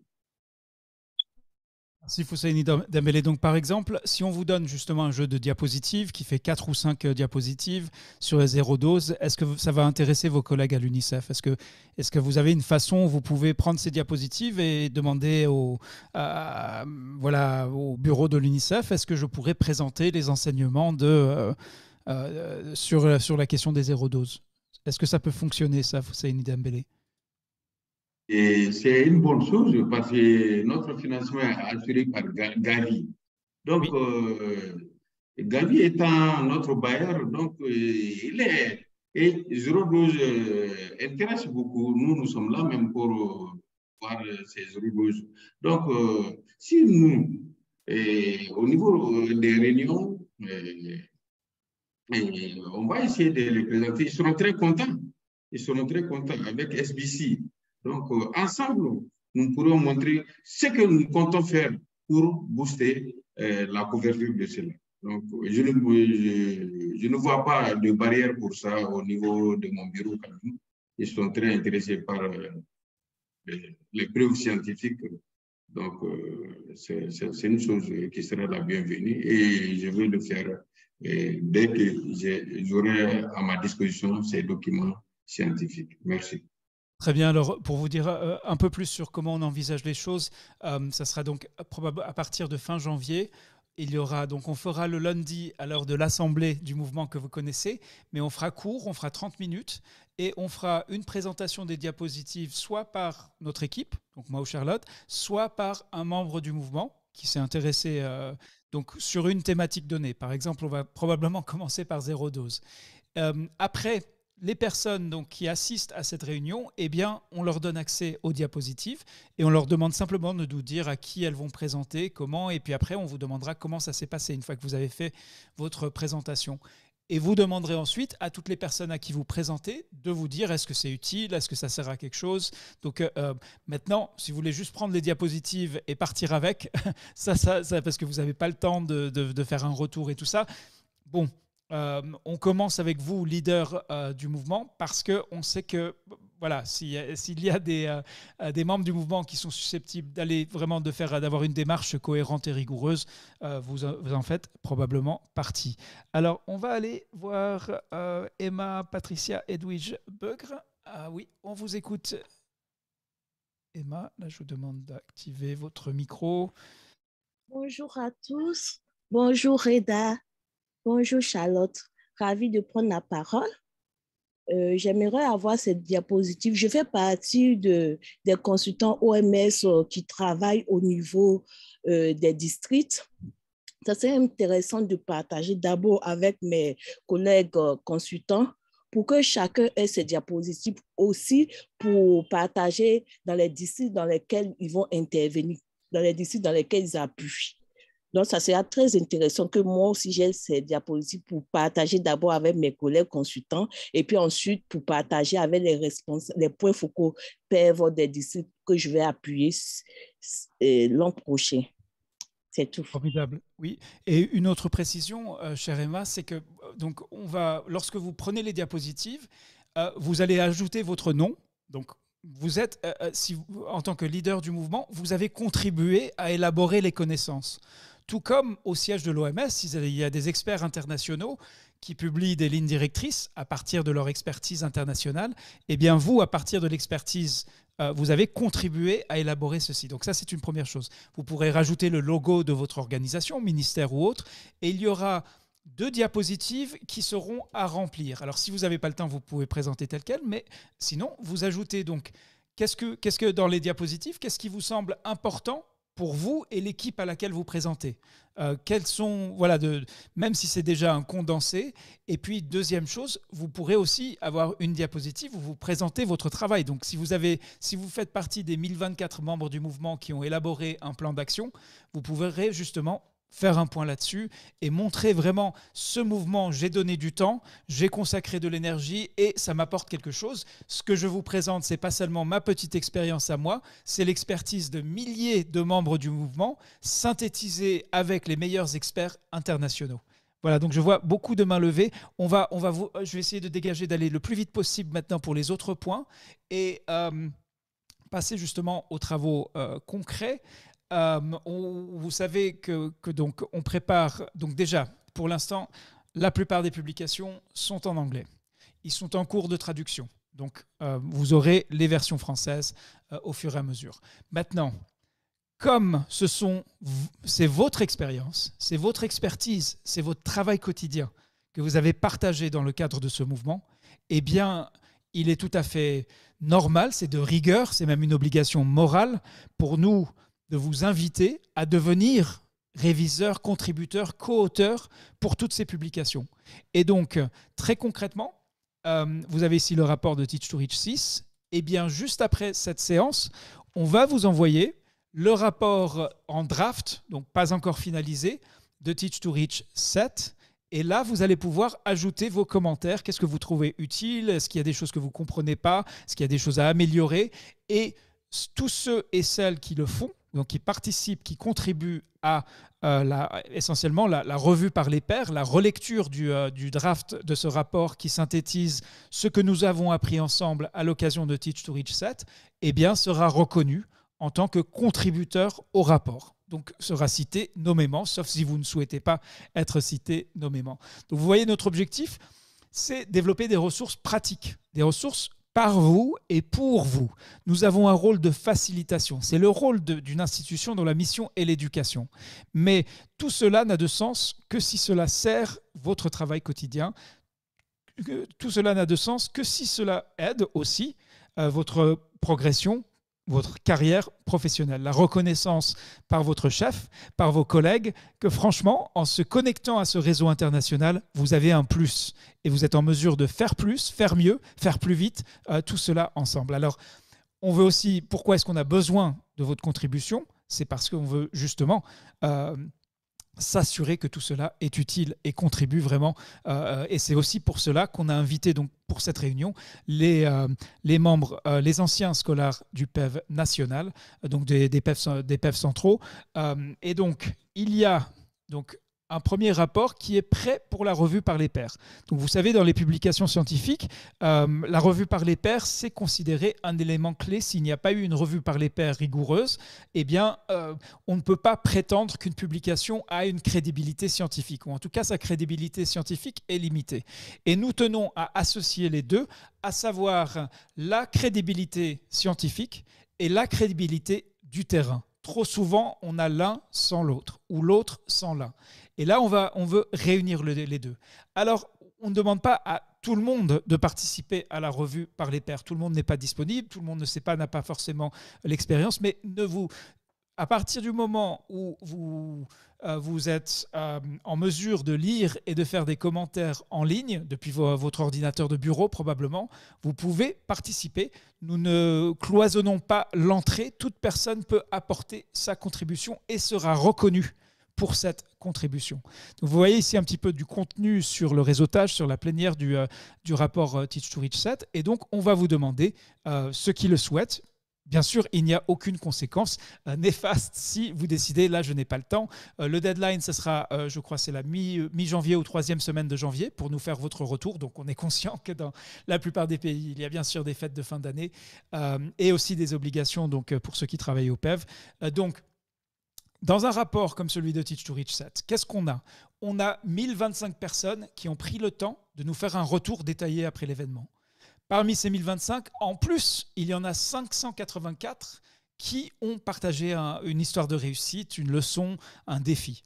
Merci Foussaini Dembélé. Donc par exemple, si on vous donne justement un jeu de diapositives qui fait 4 ou 5 diapositives sur les zéro dose, est-ce que ça va intéresser vos collègues à l'UNICEF? Est-ce que vous avez une façon où vous pouvez prendre ces diapositives et demander au bureau de l'UNICEF, est-ce que je pourrais présenter les enseignements sur la question des zéro doses? Est-ce que ça peut fonctionner ça, Foussaini Dembélé? Et c'est une bonne chose parce que notre financement est assuré par Gavi. Donc, Gavi étant notre bailleur, donc il est. Et zéro dose intéresse beaucoup. Nous sommes là même pour voir ces zéro doses. Donc, si nous, au niveau des réunions, on va essayer de les présenter. Ils seront très contents. Ils seront très contents avec SBC. Donc, ensemble, nous pourrons montrer ce que nous comptons faire pour booster la couverture de cela. Donc, je ne vois pas de barrière pour ça au niveau de mon bureau. Ils sont très intéressés par les preuves scientifiques. Donc, c'est une chose qui sera la bienvenue et je vais le faire dès que j'aurai à ma disposition ces documents scientifiques. Merci. Très bien. Alors, pour vous dire un peu plus sur comment on envisage les choses, ça sera donc probablement à partir de fin janvier. On fera le lundi à l'heure de l'assemblée du mouvement que vous connaissez, mais on fera court, on fera 30 minutes et on fera une présentation des diapositives soit par notre équipe, donc moi ou Charlotte, soit par un membre du mouvement qui s'est intéressé donc sur une thématique donnée. Par exemple, on va probablement commencer par zéro dose. Après, les personnes donc, qui assistent à cette réunion, eh bien, on leur donne accès aux diapositives et on leur demande simplement de nous dire à qui elles vont présenter, comment, et puis après, on vous demandera comment ça s'est passé une fois que vous avez fait votre présentation. Et vous demanderez ensuite à toutes les personnes à qui vous présentez de vous dire est-ce que c'est utile, est-ce que ça sert à quelque chose. Donc maintenant, si vous voulez juste prendre les diapositives et partir avec, ça parce que vous n'avez pas le temps de faire un retour et tout ça, bon, on commence avec vous, leader du mouvement, parce qu'on sait que voilà, s'il y a des membres du mouvement qui sont susceptibles d'avoir une démarche cohérente et rigoureuse, vous en faites probablement partie. Alors, on va aller voir Emma Patricia Edwidge Beugre. Ah oui, on vous écoute. Emma, là, je vous demande d'activer votre micro. Bonjour à tous. Bonjour Reda. Bonjour Charlotte, ravie de prendre la parole. J'aimerais avoir cette diapositive. Je fais partie des consultants OMS qui travaillent au niveau des districts. Ça serait intéressant de partager d'abord avec mes collègues consultants pour que chacun ait ses diapositives aussi pour partager dans les districts dans lesquels ils vont intervenir, dans les districts dans lesquels ils appuient. Donc, ça sera très intéressant que moi aussi j'ai ces diapositives pour partager d'abord avec mes collègues consultants et puis ensuite pour partager avec les points focaux PEV des districts que je vais appuyer l'an prochain. C'est tout. Formidable, oui. Et une autre précision, chère Emma, c'est que donc lorsque vous prenez les diapositives, vous allez ajouter votre nom. Donc, vous êtes, en tant que leader du mouvement, vous avez contribué à élaborer les connaissances. Tout comme au siège de l'OMS, il y a des experts internationaux qui publient des lignes directrices à partir de leur expertise internationale. Eh bien, vous, à partir de l'expertise, vous avez contribué à élaborer ceci. Donc ça, c'est une première chose. Vous pourrez rajouter le logo de votre organisation, ministère ou autre, et il y aura 2 diapositives qui seront à remplir. Alors, si vous n'avez pas le temps, vous pouvez présenter tel quel, mais sinon, vous ajoutez donc qu'est-ce que dans les diapositives, qu'est-ce qui vous semble important pour vous et l'équipe à laquelle vous présentez. Quels sont, même si c'est déjà un condensé. Et puis, deuxième chose, vous pourrez aussi avoir une diapositive où vous présentez votre travail. Donc, si vous faites partie des 1024 membres du mouvement qui ont élaboré un plan d'action, vous pourrez justement faire un point là-dessus et montrer vraiment ce mouvement, j'ai donné du temps, j'ai consacré de l'énergie et ça m'apporte quelque chose. Ce que je vous présente, ce n'est pas seulement ma petite expérience à moi, c'est l'expertise de milliers de membres du mouvement synthétisée avec les meilleurs experts internationaux. Voilà, donc je vois beaucoup de mains levées. Je vais essayer de dégager, d'aller le plus vite possible maintenant pour les autres points et passer justement aux travaux concrets. Vous savez que donc on prépare, donc déjà pour l'instant la plupart des publications sont en anglais, ils sont en cours de traduction, donc vous aurez les versions françaises au fur et à mesure. Maintenant, comme c'est votre expérience, c'est votre expertise, c'est votre travail quotidien que vous avez partagé dans le cadre de ce mouvement, eh bien il est tout à fait normal, c'est de rigueur, c'est même une obligation morale pour nous de vous inviter à devenir réviseur, contributeur, co-auteur pour toutes ces publications. Et donc, très concrètement, vous avez ici le rapport de Teach to Reach 6. Et bien, juste après cette séance, on va vous envoyer le rapport en draft, donc pas encore finalisé, de Teach to Reach 7. Et là, vous allez pouvoir ajouter vos commentaires. Qu'est-ce que vous trouvez utile? Est-ce qu'il y a des choses que vous ne comprenez pas? Est-ce qu'il y a des choses à améliorer? Et tous ceux et celles qui le font, donc qui participent, qui contribuent à essentiellement la revue par les pairs, la relecture du draft de ce rapport qui synthétise ce que nous avons appris ensemble à l'occasion de Teach to Reach 7, eh bien, sera reconnu en tant que contributeur au rapport. Donc, sera cité nommément, sauf si vous ne souhaitez pas être cité nommément. Donc, vous voyez, notre objectif, c'est développer des ressources pratiques, des ressources par vous et pour vous. Nous avons un rôle de facilitation. C'est le rôle d'une institution dont la mission est l'éducation. Mais tout cela n'a de sens que si cela sert votre travail quotidien. Tout cela n'a de sens que si cela aide aussi votre progression, votre carrière professionnelle, la reconnaissance par votre chef, par vos collègues, que franchement, en se connectant à ce réseau international, vous avez un plus et vous êtes en mesure de faire plus, faire mieux, faire plus vite, tout cela ensemble. Alors, on veut aussi, pourquoi est-ce qu'on a besoin de votre contribution? C'est parce qu'on veut justement s'assurer que tout cela est utile et contribue vraiment. Et c'est aussi pour cela qu'on a invité donc, pour cette réunion les membres, les anciens scolaires du PEV national, donc des PEV centraux. Et donc, il y a donc, un premier rapport qui est prêt pour la revue par les pairs. Donc, vous savez, dans les publications scientifiques, la revue par les pairs, c'est considéré un élément clé. S'il n'y a pas eu une revue par les pairs rigoureuse, eh bien, on ne peut pas prétendre qu'une publication a une crédibilité scientifique, ou en tout cas, sa crédibilité scientifique est limitée. Et nous tenons à associer les deux, à savoir la crédibilité scientifique et la crédibilité du terrain. Trop souvent, on a l'un sans l'autre, ou l'autre sans l'un. Et là, on veut réunir les deux. Alors, on ne demande pas à tout le monde de participer à la revue par les pairs. Tout le monde n'est pas disponible, tout le monde ne sait pas, n'a pas forcément l'expérience, mais à partir du moment où vous êtes en mesure de lire et de faire des commentaires en ligne, depuis votre ordinateur de bureau probablement, vous pouvez participer. Nous ne cloisonnons pas l'entrée. Toute personne peut apporter sa contribution et sera reconnue pour cette contribution. Donc vous voyez ici un petit peu du contenu sur le réseautage, sur la plénière du rapport Teach to Reach 7. Et donc, on va vous demander, ceux qui le souhaitent. Bien sûr, il n'y a aucune conséquence néfaste si vous décidez, là, je n'ai pas le temps. Le deadline, ce sera, je crois, c'est la mi-janvier ou 3e semaine de janvier pour nous faire votre retour. Donc, on est conscient que dans la plupart des pays, il y a bien sûr des fêtes de fin d'année et aussi des obligations donc, pour ceux qui travaillent au PEV. Donc, dans un rapport comme celui de Teach to Reach 7, qu'est-ce qu'on a? On a 1025 personnes qui ont pris le temps de nous faire un retour détaillé après l'événement. Parmi ces 1025, en plus, il y en a 584 qui ont partagé une histoire de réussite, une leçon, un défi.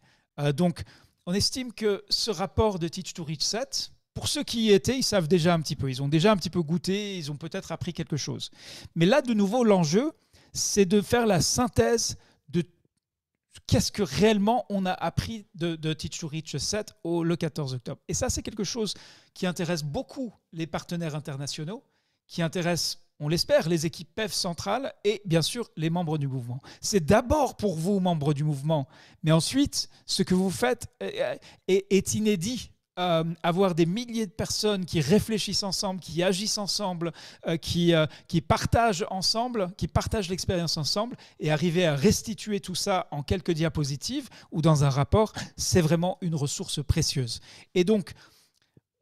Donc, on estime que ce rapport de Teach to Reach 7, pour ceux qui y étaient, ils savent déjà un petit peu. Ils ont déjà un petit peu goûté, ils ont peut-être appris quelque chose. Mais là, de nouveau, l'enjeu, c'est de faire la synthèse de qu'est-ce que réellement on a appris de Teach to Reach 7 le 14 octobre. Et ça, c'est quelque chose qui intéresse beaucoup les partenaires internationaux, qui intéresse on l'espère, les équipes PEV centrales et bien sûr les membres du mouvement. C'est d'abord pour vous, membres du mouvement, mais ensuite, ce que vous faites est inédit. Avoir des milliers de personnes qui réfléchissent ensemble, qui agissent ensemble, qui partagent ensemble, qui partagent l'expérience ensemble, et arriver à restituer tout ça en quelques diapositives ou dans un rapport, c'est vraiment une ressource précieuse. Et donc,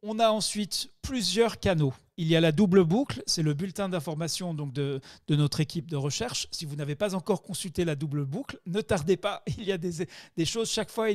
on a ensuite plusieurs canaux. Il y a la double boucle, c'est le bulletin d'information donc de notre équipe de recherche. Si vous n'avez pas encore consulté la double boucle, ne tardez pas. Il y a des choses, chaque fois,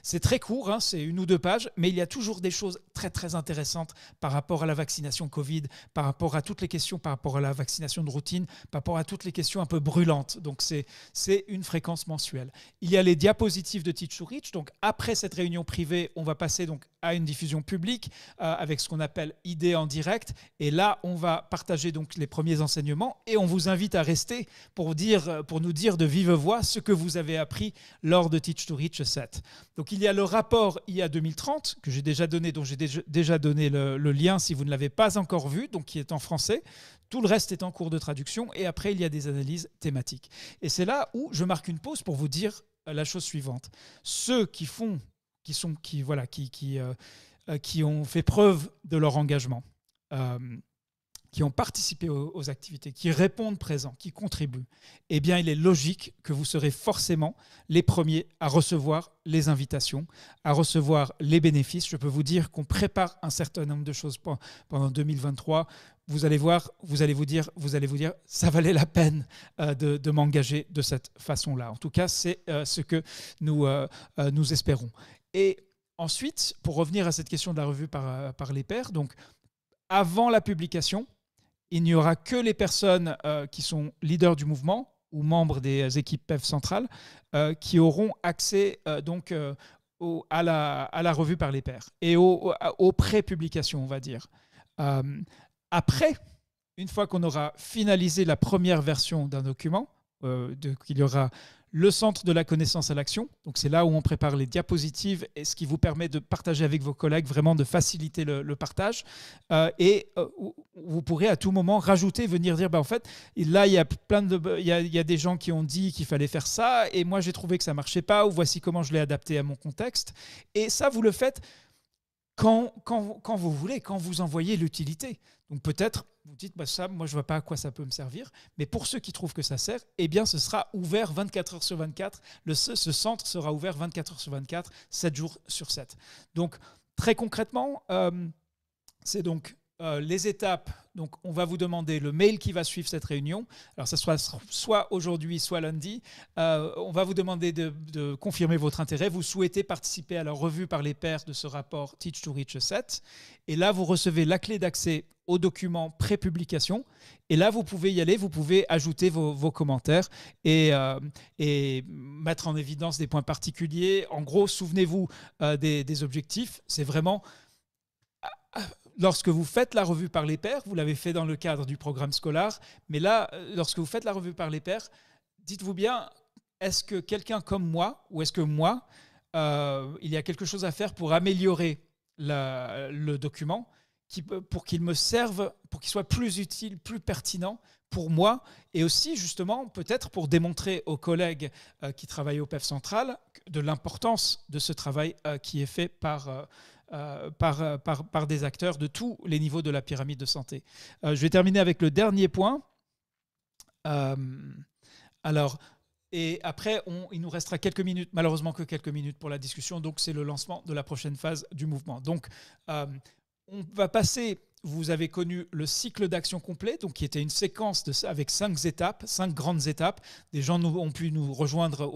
c'est très court, hein, c'est 1 ou 2 pages, mais il y a toujours des choses très, très intéressantes par rapport à la vaccination Covid, par rapport à toutes les questions, par rapport à la vaccination de routine, par rapport à toutes les questions un peu brûlantes. Donc, c'est une fréquence mensuelle. Il y a les diapositives de Teach to Reach. Donc, après cette réunion privée, on va passer donc à une diffusion publique avec ce qu'on appelle idées en direct. Et là, on va partager donc les premiers enseignements et on vous invite à rester pour nous dire de vive voix ce que vous avez appris lors de Teach to Reach 7. Donc, il y a le rapport IA 2030 que j'ai déjà donné, dont j'ai déjà donné le lien si vous ne l'avez pas encore vu, donc qui est en français. Tout le reste est en cours de traduction et après, il y a des analyses thématiques. Et c'est là où je marque une pause pour vous dire la chose suivante. Ceux qui ont fait preuve de leur engagement, qui ont participé aux activités, qui répondent présents, qui contribuent, eh bien, il est logique que vous serez forcément les premiers à recevoir les invitations, à recevoir les bénéfices. Je peux vous dire qu'on prépare un certain nombre de choses pendant 2023. Vous allez vous dire, ça valait la peine de m'engager de cette façon-là. En tout cas, c'est ce que nous espérons. Et ensuite, pour revenir à cette question de la revue par les pairs, donc, avant la publication, il n'y aura que les personnes qui sont leaders du mouvement ou membres des équipes PEV centrales qui auront accès à la revue par les pairs et aux pré-publications, on va dire. Après, une fois qu'on aura finalisé la première version d'un document, il y aura le centre de la connaissance à l'action. Donc, c'est là où on prépare les diapositives et ce qui vous permet de partager avec vos collègues, vraiment de faciliter le partage. Vous pourrez à tout moment rajouter, venir dire, en fait, là, il y a des gens qui ont dit qu'il fallait faire ça et moi, j'ai trouvé que ça ne marchait pas ou voici comment je l'ai adapté à mon contexte. Et ça, vous le faites quand vous voulez, quand vous en voyez l'utilité. Donc, peut-être, vous dites, ça, moi, je ne vois pas à quoi ça peut me servir. Mais pour ceux qui trouvent que ça sert, eh bien, ce sera ouvert 24 heures sur 24. Ce centre sera ouvert 24 heures sur 24, 7 jours sur 7. Donc, très concrètement, c'est donc les étapes. Donc, on va vous demander le mail qui va suivre cette réunion. Alors, ça sera soit aujourd'hui, soit lundi. On va vous demander de confirmer votre intérêt. Vous souhaitez participer à la revue par les pairs de ce rapport Teach to Reach 7. Et là, vous recevez la clé d'accès aux documents pré-publication. Et là, vous pouvez y aller, vous pouvez ajouter vos commentaires et mettre en évidence des points particuliers. En gros, souvenez-vous des objectifs. C'est vraiment... Lorsque vous faites la revue par les pairs, vous l'avez fait dans le cadre du programme scolaire, mais là, lorsque vous faites la revue par les pairs, dites-vous bien, est-ce que quelqu'un comme moi, ou est-ce que moi, il y a quelque chose à faire pour améliorer le document pour qu'il me serve, pour qu'il soit plus utile, plus pertinent pour moi, et aussi justement peut-être pour démontrer aux collègues qui travaillent au PEV central de l'importance de ce travail qui est fait par des acteurs de tous les niveaux de la pyramide de santé. Je vais terminer avec le dernier point. Et après, il nous restera quelques minutes, malheureusement que quelques minutes pour la discussion, donc c'est le lancement de la prochaine phase du mouvement. Donc, on va passer, vous avez connu le cycle d'action complet, donc qui était une séquence avec 5 grandes étapes. Des gens ont pu nous rejoindre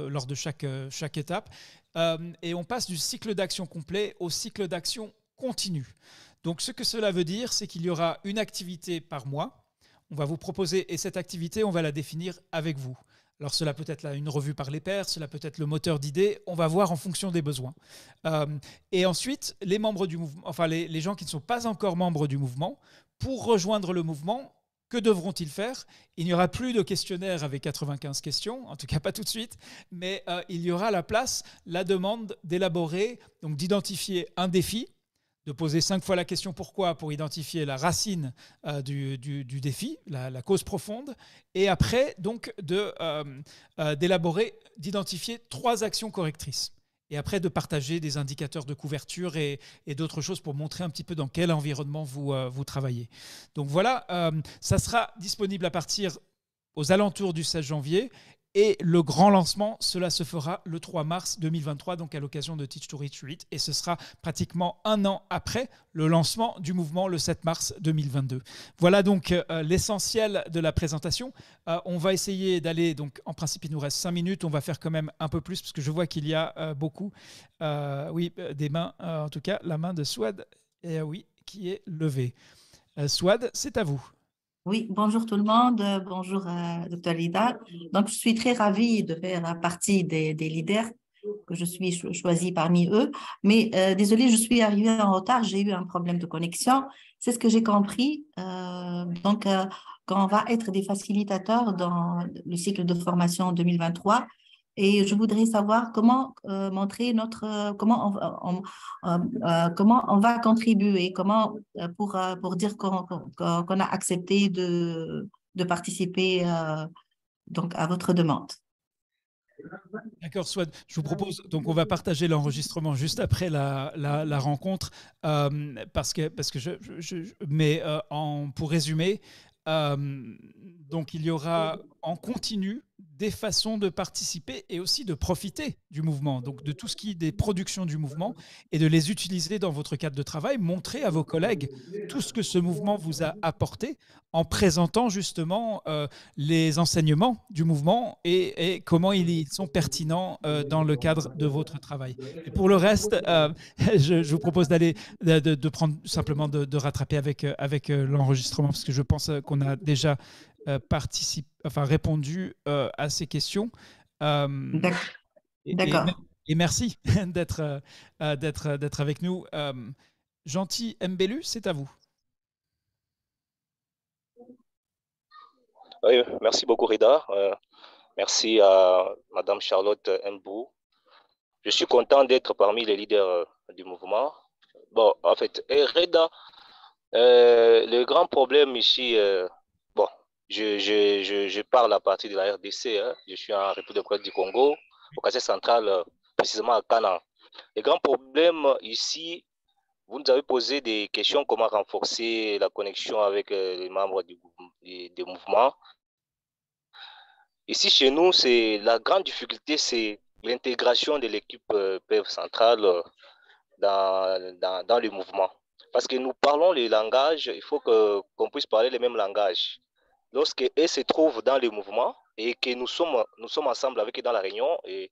lors de chaque étape. Et on passe du cycle d'action complet au cycle d'action continu. Donc, ce que cela veut dire, c'est qu'il y aura une activité par mois. On va vous proposer, et cette activité, on va la définir avec vous. Alors, cela peut être une revue par les pairs, cela peut être le moteur d'idées. On va voir en fonction des besoins. Et ensuite, les membres du mouvement, enfin les gens qui ne sont pas encore membres du mouvement, pour rejoindre le mouvement, que devront-ils faire? Il n'y aura plus de questionnaire avec 95 questions, en tout cas pas tout de suite, mais il y aura la demande d'élaborer, donc d'identifier un défi, de poser 5 fois la question pourquoi pour identifier la racine du défi, la cause profonde, et après donc d'élaborer, d'identifier 3 actions correctrices. Et après de partager des indicateurs de couverture et d'autres choses pour montrer un petit peu dans quel environnement vous travaillez. Donc voilà, ça sera disponible à partir aux alentours du 16 janvier. Et le grand lancement, cela se fera le 3 mars 2023, donc à l'occasion de Teach to Retreat. Et ce sera pratiquement 1 an après le lancement du mouvement, le 7 mars 2022. Voilà donc l'essentiel de la présentation. On va essayer d'aller, donc en principe, il nous reste 5 minutes. On va faire quand même un peu plus, parce que je vois qu'il y a beaucoup, des mains, en tout cas, la main de Swad, oui, qui est levée. Swad, c'est à vous. Oui, bonjour tout le monde, bonjour Dr Lida. Donc, je suis très ravie de faire partie des leaders que je suis choisie parmi eux. Mais désolée, je suis arrivée en retard, j'ai eu un problème de connexion. C'est ce que j'ai compris. Qu'on va être des facilitateurs dans le cycle de formation 2023. Et je voudrais savoir comment montrer comment on va contribuer, pour dire qu'on a accepté de participer donc à votre demande. D'accord, Swad. Je vous propose, donc on va partager l'enregistrement juste après la rencontre, parce que pour résumer, donc il y aura en continu des façons de participer et aussi de profiter du mouvement, donc de tout ce qui est des productions du mouvement, et de les utiliser dans votre cadre de travail, montrer à vos collègues tout ce que ce mouvement vous a apporté en présentant justement les enseignements du mouvement et comment ils sont pertinents dans le cadre de votre travail. Et pour le reste, je vous propose de prendre simplement de rattraper avec l'enregistrement, parce que je pense qu'on a déjà répondu à ces questions. D'accord. Et merci d'être avec nous. Gentil Mbelu, c'est à vous. Oui, merci beaucoup Rida. Merci à Madame Charlotte Mbou. Je suis content d'être parmi les leaders du mouvement. Bon, en fait, Rida, le grand problème ici, je parle à partir de la RDC. Je suis en République du Congo, au quartier central, précisément à Canaan. Le grand problème ici, vous nous avez posé des questions, comment renforcer la connexion avec les membres du mouvement. Ici, chez nous, la grande difficulté, c'est l'intégration de l'équipe PEV centrale dans le mouvement. Parce que nous parlons les langages, il faut qu'on puisse parler les mêmes langages. Lorsqu'ils se trouvent dans le mouvement et que nous sommes ensemble avec eux dans la réunion, et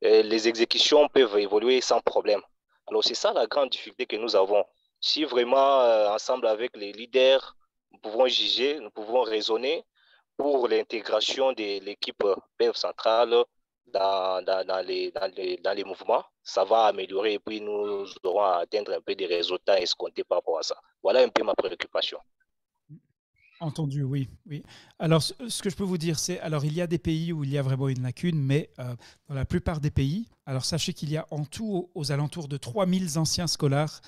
les exécutions peuvent évoluer sans problème. Alors, c'est ça la grande difficulté que nous avons. Si vraiment, ensemble avec les leaders, nous pouvons juger, nous pouvons raisonner pour l'intégration de l'équipe PEV centrale dans les mouvements, ça va améliorer et puis nous aurons à atteindre un peu des résultats escomptés par rapport à ça. Voilà un peu ma préoccupation. Entendu, oui. Alors, ce que je peux vous dire, c'est, alors il y a des pays où il y a vraiment une lacune, mais dans la plupart des pays, alors sachez qu'il y a en tout aux alentours de 3000 anciens scolaires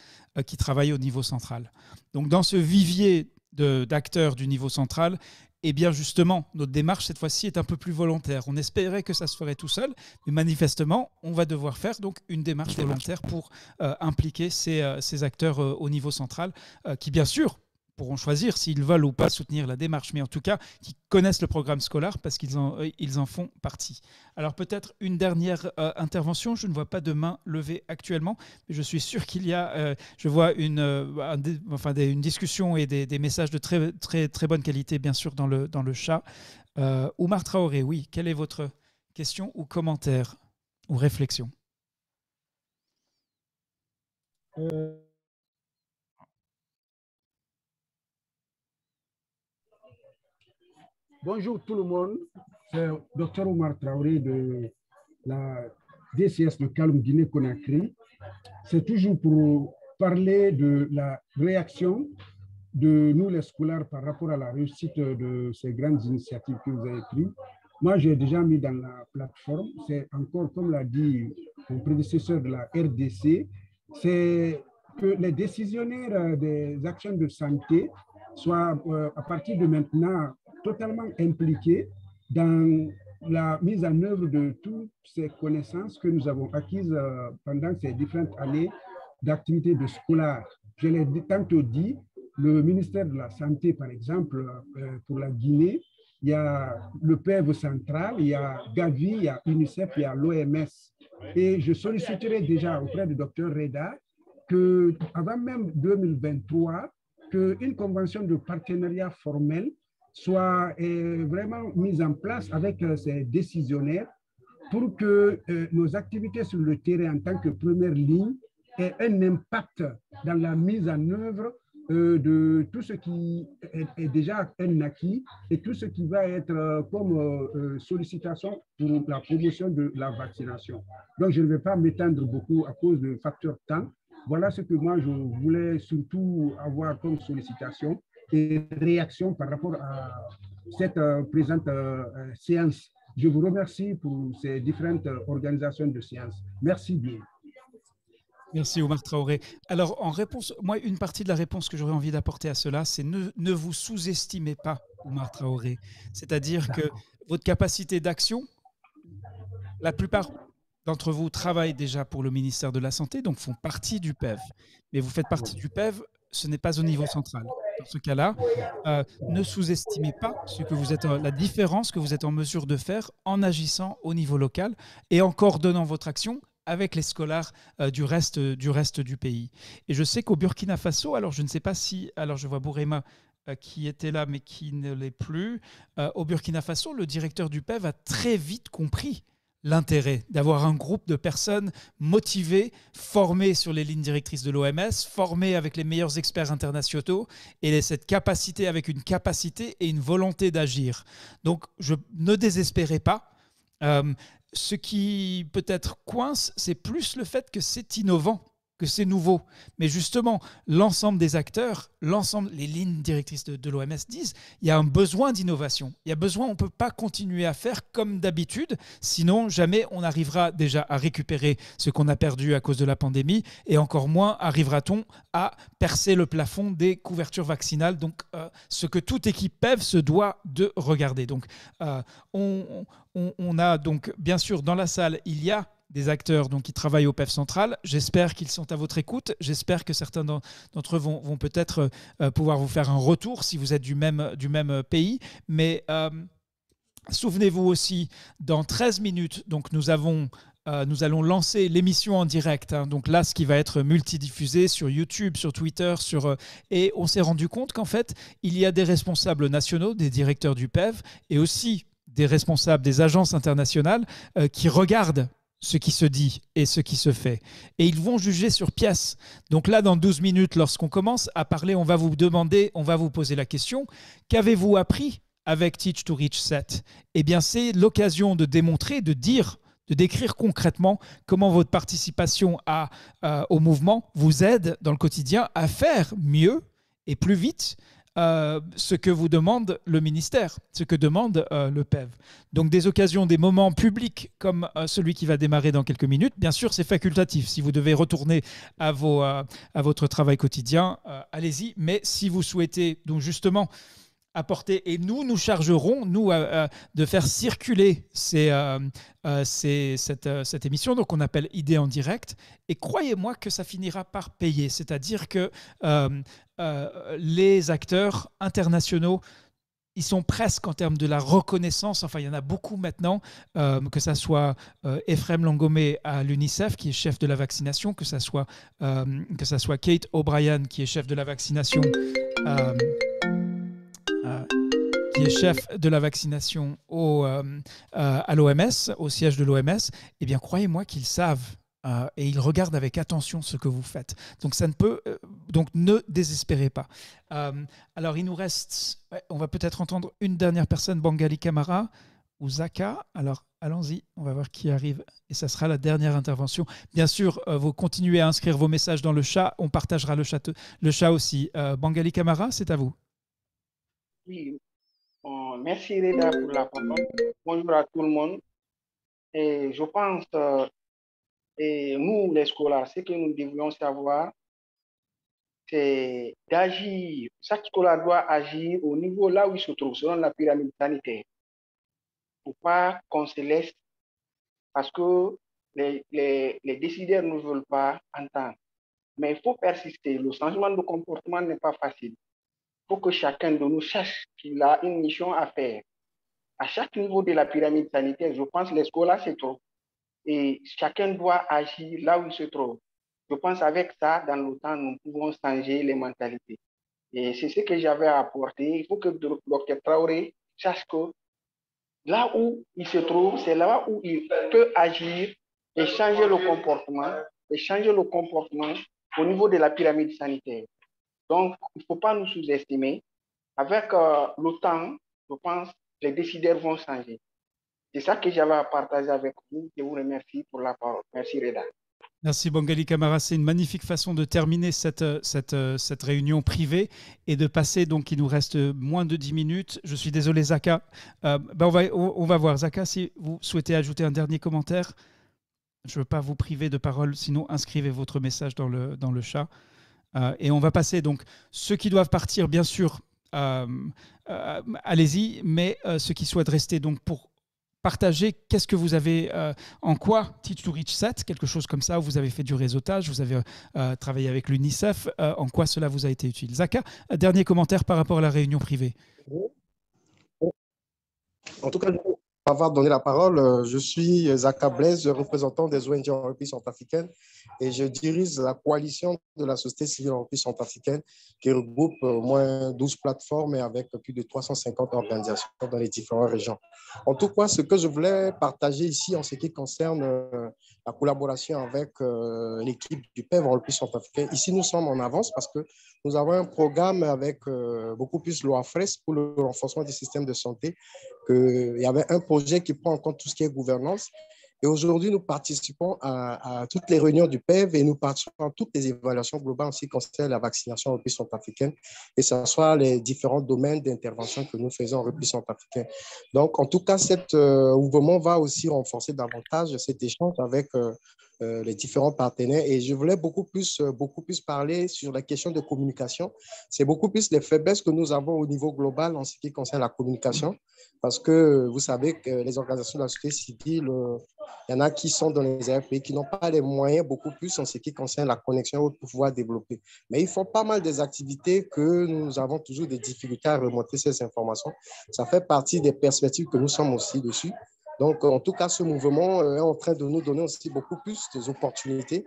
qui travaillent au niveau central. Donc, dans ce vivier d'acteurs du niveau central, eh bien justement, notre démarche cette fois-ci est un peu plus volontaire. On espérait que ça se ferait tout seul, mais manifestement, on va devoir faire donc une démarche volontaire pour impliquer ces acteurs au niveau central qui, bien sûr, pourront choisir s'ils veulent ou pas soutenir la démarche, mais en tout cas, qui connaissent le programme scolaire parce qu'ils en font partie. Alors peut-être une dernière intervention. Je ne vois pas de main levée actuellement, mais je suis sûr qu'il y a, je vois une discussion et des messages de très, très, très bonne qualité, bien sûr, dans le chat. Oumar Traoré, oui, quelle est votre question ou commentaire ou réflexion? Bonjour tout le monde, c'est Dr Oumar Traoré de la DCS de Kaloum Guinée-Conakry. C'est toujours pour parler de la réaction de nous les scolaires par rapport à la réussite de ces grandes initiatives que vous avez prises. Moi, j'ai déjà mis dans la plateforme, c'est encore, comme l'a dit mon prédécesseur de la RDC, c'est que les décisionnaires des actions de santé soient à partir de maintenant totalement impliqués dans la mise en œuvre de toutes ces connaissances que nous avons acquises pendant ces différentes années d'activités de scolaire. Je l'ai tantôt dit, le ministère de la Santé, par exemple, pour la Guinée, il y a le PEV central, il y a Gavi, il y a UNICEF, il y a l'OMS. Et je solliciterai déjà auprès du docteur Reda qu'avant même 2023, qu'une convention de partenariat formel soit vraiment mise en place avec ces décisionnaires pour que nos activités sur le terrain en tant que première ligne aient un impact dans la mise en œuvre de tout ce qui est déjà un acquis et tout ce qui va être comme sollicitation pour la promotion de la vaccination. Donc, je ne vais pas m'étendre beaucoup à cause du facteur temps. Voilà ce que moi, je voulais surtout avoir comme sollicitation et réaction par rapport à cette présente séance. Je vous remercie pour ces différentes organisations de séance. Merci bien. Merci Oumar Traoré. Alors, en réponse, moi, une partie de la réponse que j'aurais envie d'apporter à cela, c'est ne vous sous-estimez pas, Oumar Traoré. C'est-à-dire que votre capacité d'action, la plupart d'entre vous travaillent déjà pour le ministère de la Santé, donc font partie du PEV. Mais vous faites partie du PEV, ce n'est pas au niveau central. Dans ce cas-là, ne sous-estimez pas la différence que vous êtes en mesure de faire en agissant au niveau local et en coordonnant votre action avec les scolaires du reste du pays. Et je sais qu'au Burkina Faso, alors je ne sais pas si, alors je vois Bourema qui était là mais qui ne l'est plus, au Burkina Faso, le directeur du PEV a très vite compris l'intérêt d'avoir un groupe de personnes motivées, formées sur les lignes directrices de l'OMS, formées avec les meilleurs experts internationaux et cette capacité avec une capacité et une volonté d'agir. Donc, ne désespérez pas. Ce qui peut-être coince, c'est plus le fait que c'est innovant, que c'est nouveau. Mais justement, l'ensemble des acteurs, les lignes directrices de l'OMS disent il y a un besoin d'innovation. Il y a besoin, on ne peut pas continuer à faire comme d'habitude, sinon jamais on arrivera déjà à récupérer ce qu'on a perdu à cause de la pandémie et encore moins arrivera-t-on à percer le plafond des couvertures vaccinales. Donc, ce que toute équipe PEV se doit de regarder. Donc, on a donc, bien sûr, dans la salle, il y a des acteurs qui travaillent au PEV central. J'espère qu'ils sont à votre écoute. J'espère que certains d'entre eux vont peut-être pouvoir vous faire un retour si vous êtes du même pays. Mais souvenez-vous aussi, dans 13 minutes, donc nous allons lancer l'émission en direct. Donc là, ce qui va être multidiffusé sur YouTube, sur Twitter, et on s'est rendu compte qu'en fait, il y a des responsables nationaux, des directeurs du PEV, et aussi des responsables des agences internationales qui regardent ce qui se dit et ce qui se fait. Et ils vont juger sur pièce. Donc là, dans 12 minutes, lorsqu'on commence à parler, on va vous poser la question, qu'avez-vous appris avec Teach to Reach 7 ? Eh bien, c'est l'occasion de démontrer, de décrire concrètement comment votre participation au mouvement vous aide dans le quotidien à faire mieux et plus vite ce que vous demande le ministère, ce que demande le PEV. Donc des occasions, des moments publics comme celui qui va démarrer dans quelques minutes. Bien sûr, c'est facultatif. Si vous devez retourner à votre travail quotidien, allez-y. Mais si vous souhaitez donc justement apporter, et nous chargerons, de faire circuler cette émission, donc on appelle Idées en direct, et croyez-moi que ça finira par payer, c'est-à-dire que les acteurs internationaux, ils sont presque en termes de la reconnaissance, enfin il y en a beaucoup maintenant, que ça soit Ephraim Langomé à l'UNICEF qui est chef de la vaccination, que ça soit Kate O'Brien qui est chef de la vaccination à l'OMS, au siège de l'OMS, eh bien croyez-moi qu'ils savent et ils regardent avec attention ce que vous faites. Donc donc ne désespérez pas. Alors il nous reste, on va peut-être entendre une dernière personne, Bangali Camara ou Zaka. Alors allons-y, on va voir qui arrive et ça sera la dernière intervention. Bien sûr, vous continuez à inscrire vos messages dans le chat, on partagera le chat aussi. Bangali Camara, c'est à vous. Oui, merci Reda pour la parole. Bonjour à tout le monde. Et je pense, et nous les scolaires, ce que nous devrions savoir, c'est d'agir. Chaque scolaire doit agir au niveau là où il se trouve, selon la pyramide sanitaire. Il ne faut pas qu'on se laisse parce que les décideurs ne veulent pas entendre. Mais il faut persister. Le changement de comportement n'est pas facile. Il faut que chacun de nous sache qu'il a une mission à faire. À chaque niveau de la pyramide sanitaire, je pense que les scolaires se trouvent. Et chacun doit agir là où il se trouve. Je pense qu'avec ça, dans le temps, nous pouvons changer les mentalités. Et c'est ce que j'avais à apporter. Il faut que le Dr Traoré sache que là où il se trouve, c'est là où il peut agir et changer le comportement au niveau de la pyramide sanitaire. Donc, il ne faut pas nous sous-estimer. Avec le temps, je pense que les décideurs vont changer. C'est ça que j'avais à partager avec vous. Je vous remercie pour la parole. Merci, Reda. Merci Bangali Camara, c'est une magnifique façon de terminer cette réunion privée et de passer, donc il nous reste moins de 10 minutes. Je suis désolé Zaka, on va voir. Zaka, si vous souhaitez ajouter un dernier commentaire, je ne veux pas vous priver de parole, sinon inscrivez votre message dans le chat. Et on va passer, donc ceux qui doivent partir, bien sûr, allez-y, mais ceux qui souhaitent rester donc pour partager, qu'est-ce que vous avez, en quoi Teach to Reach 7, quelque chose comme ça, où vous avez fait du réseautage, vous avez travaillé avec l'UNICEF, en quoi cela vous a été utile. Zaka, dernier commentaire par rapport à la réunion privée. En tout cas, avoir donné la parole, je suis Zaka Blaise, représentant des ONG en République centrafricaine et je dirige la coalition de la société civile en République centrafricaine qui regroupe au moins 12 plateformes et avec plus de 350 organisations dans les différentes régions. En tout cas, ce que je voulais partager ici en ce qui concerne la collaboration avec l'équipe du PEV en République centrafricaine, ici nous sommes en avance parce que nous avons un programme avec beaucoup plus l'OAFRES pour le renforcement du système de santé. Il y avait un projet qui prend en compte tout ce qui est gouvernance. Et aujourd'hui, nous participons à toutes les réunions du PEV et nous participons à toutes les évaluations globales en ce qui concerne la vaccination en République centrafricaine, et ce soit les différents domaines d'intervention que nous faisons en République centrafricaine. Donc, en tout cas, cet mouvement va aussi renforcer davantage cet échange avec les différents partenaires. Et je voulais beaucoup plus parler sur la question de communication. C'est beaucoup plus les faiblesses que nous avons au niveau global en ce qui concerne la communication, parce que vous savez que les organisations de la société civile, il y en a qui sont dans les pays qui n'ont pas les moyens beaucoup plus en ce qui concerne la connexion pour pouvoir développer. Mais ils font pas mal des activités que nous avons toujours des difficultés à remonter ces informations. Ça fait partie des perspectives que nous sommes aussi dessus. Donc, en tout cas, ce mouvement est en train de nous donner aussi beaucoup plus d'opportunités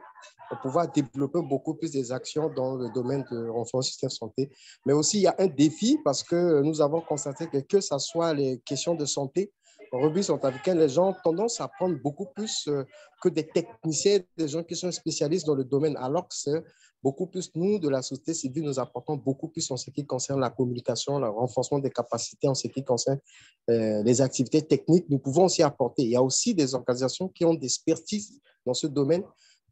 pour pouvoir développer beaucoup plus des actions dans le domaine de renforcement du système de santé. Mais aussi, il y a un défi parce que nous avons constaté que ce soit les questions de santé, en République centrafricaine, les gens ont tendance à prendre beaucoup plus que des techniciens, des gens qui sont spécialistes dans le domaine, alors que c'est beaucoup plus nous, de la société civile, nous apportons beaucoup plus en ce qui concerne la communication, le renforcement des capacités, en ce qui concerne les activités techniques. Nous pouvons aussi apporter. Il y a aussi des organisations qui ont des expertises dans ce domaine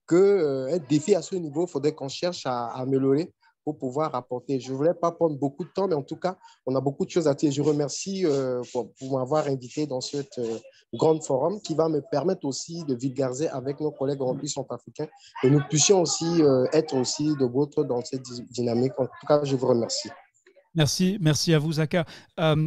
qu'un défi à ce niveau, il faudrait qu'on cherche à améliorer pour pouvoir apporter. Je ne voulais pas prendre beaucoup de temps, mais en tout cas, on a beaucoup de choses à dire. Je remercie pour m'avoir invité dans ce grand forum qui va me permettre aussi de vulgariser avec nos collègues en République centrafricaine et nous puissions aussi être aussi de vôtres dans cette dynamique. En tout cas, je vous remercie. Merci à vous Zaka.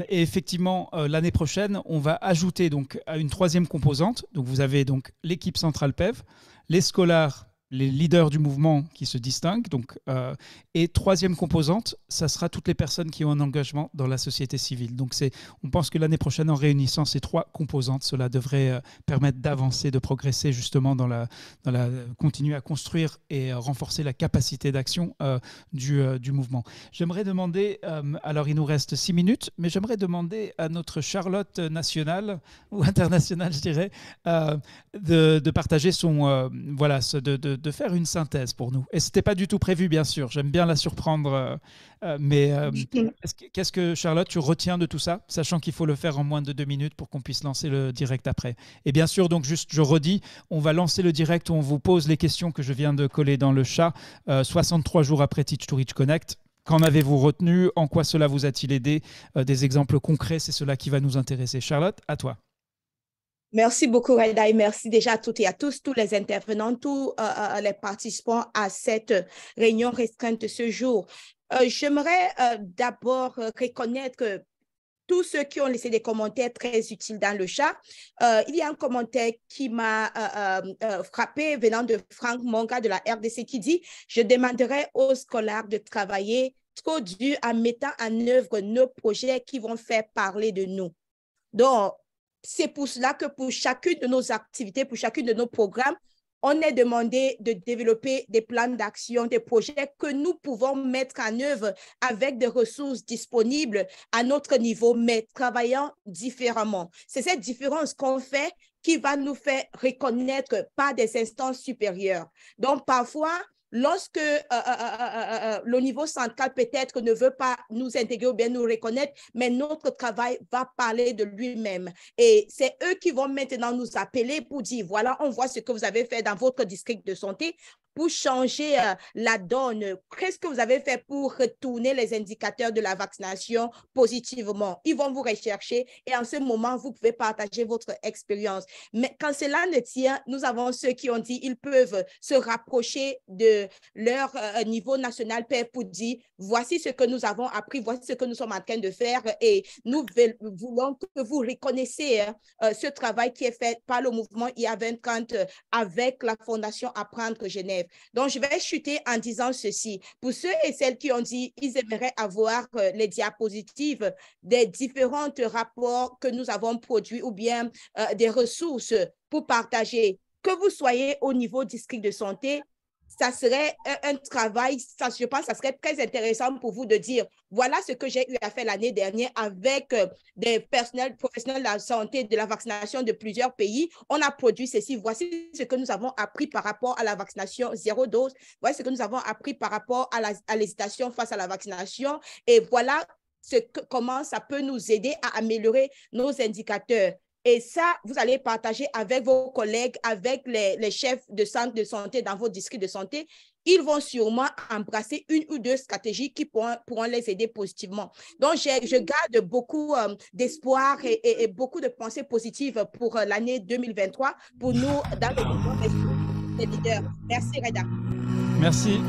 Et effectivement, l'année prochaine, on va ajouter donc à une troisième composante. Donc vous avez donc l'équipe centrale PEV, les scolaires, les leaders du mouvement qui se distinguent. Donc, et troisième composante, ça sera toutes les personnes qui ont un engagement dans la société civile. Donc, on pense que l'année prochaine, en réunissant ces trois composantes, cela devrait permettre d'avancer, de progresser justement continuer à construire et renforcer la capacité d'action du mouvement. J'aimerais demander, alors il nous reste 6 minutes, mais j'aimerais demander à notre Charlotte nationale ou internationale, je dirais, de partager de faire une synthèse pour nous. Et ce n'était pas du tout prévu, bien sûr. J'aime bien la surprendre. Mais qu'est-ce que, Charlotte, tu retiens de tout ça, sachant qu'il faut le faire en moins de 2 minutes pour qu'on puisse lancer le direct après. Et bien sûr, donc juste, je redis, on va lancer le direct où on vous pose les questions que je viens de coller dans le chat. 63 jours après Teach to Reach Connect. Qu'en avez-vous retenu? En quoi cela vous a-t-il aidé? Des exemples concrets, c'est cela qui va nous intéresser. Charlotte, à toi. Merci beaucoup, Reda, et merci déjà à toutes et à tous, tous les intervenants, tous les participants à cette réunion restreinte ce jour. J'aimerais d'abord reconnaître que tous ceux qui ont laissé des commentaires très utiles dans le chat, il y a un commentaire qui m'a frappé venant de Franck Monga de la RDC qui dit « Je demanderai aux scolaires de travailler trop dur en mettant en œuvre nos projets qui vont faire parler de nous. » Donc, c'est pour cela que pour chacune de nos activités, pour chacune de nos programmes, on est demandé de développer des plans d'action, des projets que nous pouvons mettre en œuvre avec des ressources disponibles à notre niveau, mais travaillant différemment. C'est cette différence qu'on fait qui va nous faire reconnaître par des instances supérieures. Donc, parfois, lorsque le niveau central peut-être ne veut pas nous intégrer ou bien nous reconnaître, mais notre travail va parler de lui-même. Et c'est eux qui vont maintenant nous appeler pour dire, voilà, on voit ce que vous avez fait dans votre district de santé pour changer la donne. Qu'est-ce que vous avez fait pour retourner les indicateurs de la vaccination positivement? Ils vont vous rechercher et en ce moment, vous pouvez partager votre expérience. Mais quand cela ne tient, nous avons ceux qui ont dit qu'ils peuvent se rapprocher de leur niveau national pour dire, voici ce que nous avons appris, voici ce que nous sommes en train de faire et nous voulons que vous reconnaissiez ce travail qui est fait par le mouvement IA 2030 avec la Fondation Apprendre Genève. Donc, je vais chuter en disant ceci. Pour ceux et celles qui ont dit qu'ils aimeraient avoir les diapositives des différents rapports que nous avons produits ou bien des ressources pour partager, que vous soyez au niveau district de santé, ça serait un travail, je pense que ça serait très intéressant pour vous de dire, voilà ce que j'ai eu à faire l'année dernière avec des professionnels de la santé, de la vaccination de plusieurs pays. On a produit ceci, voici ce que nous avons appris par rapport à la vaccination 0 dose, voici ce que nous avons appris par rapport à l'hésitation face à la vaccination et voilà comment ça peut nous aider à améliorer nos indicateurs. Et ça, vous allez partager avec vos collègues, avec les chefs de centre de santé dans vos districts de santé. Ils vont sûrement embrasser une ou deux stratégies qui pourront les aider positivement. Donc, je garde beaucoup d'espoir et beaucoup de pensées positives pour l'année 2023 pour nous dans le mouvement des leaders. Merci, Reda. Merci.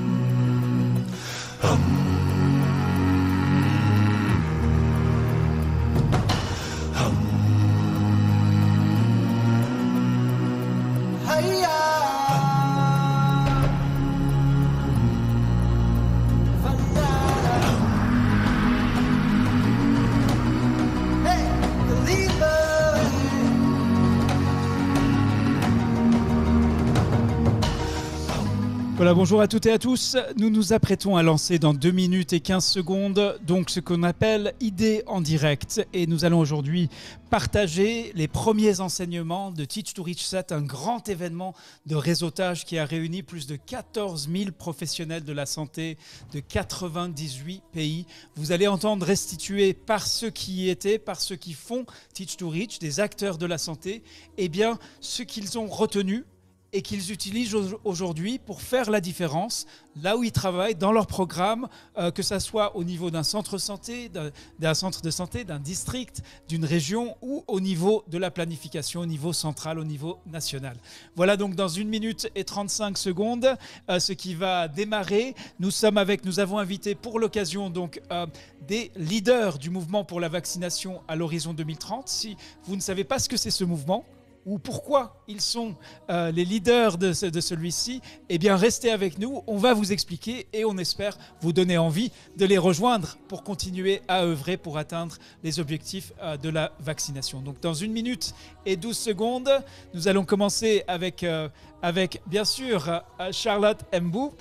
Voilà, bonjour à toutes et à tous. Nous nous apprêtons à lancer dans 2 minutes et 15 secondes donc ce qu'on appelle Idées en direct. Et nous allons aujourd'hui partager les premiers enseignements de Teach to Reach 7, un grand événement de réseautage qui a réuni plus de 14 000 professionnels de la santé de 98 pays. Vous allez entendre restituer par ceux qui y étaient, par ceux qui font Teach to Reach, des acteurs de la santé, eh bien, ce qu'ils ont retenu et qu'ils utilisent aujourd'hui pour faire la différence là où ils travaillent dans leur programme, que ça soit au niveau d'un centre santé, d'un centre de santé, d'un district, d'une région ou au niveau de la planification, au niveau central, au niveau national. Voilà donc dans 1 minute et 35 secondes ce qui va démarrer. Nous avons invité pour l'occasion donc des leaders du mouvement pour la vaccination à l'horizon 2030. Si vous ne savez pas ce que c'est ce mouvement, ou pourquoi ils sont les leaders de celui-ci, eh bien restez avec nous, on va vous expliquer et on espère vous donner envie de les rejoindre pour continuer à œuvrer pour atteindre les objectifs de la vaccination. Donc dans 1 minute et 12 secondes, nous allons commencer avec bien sûr Charlotte Mbou.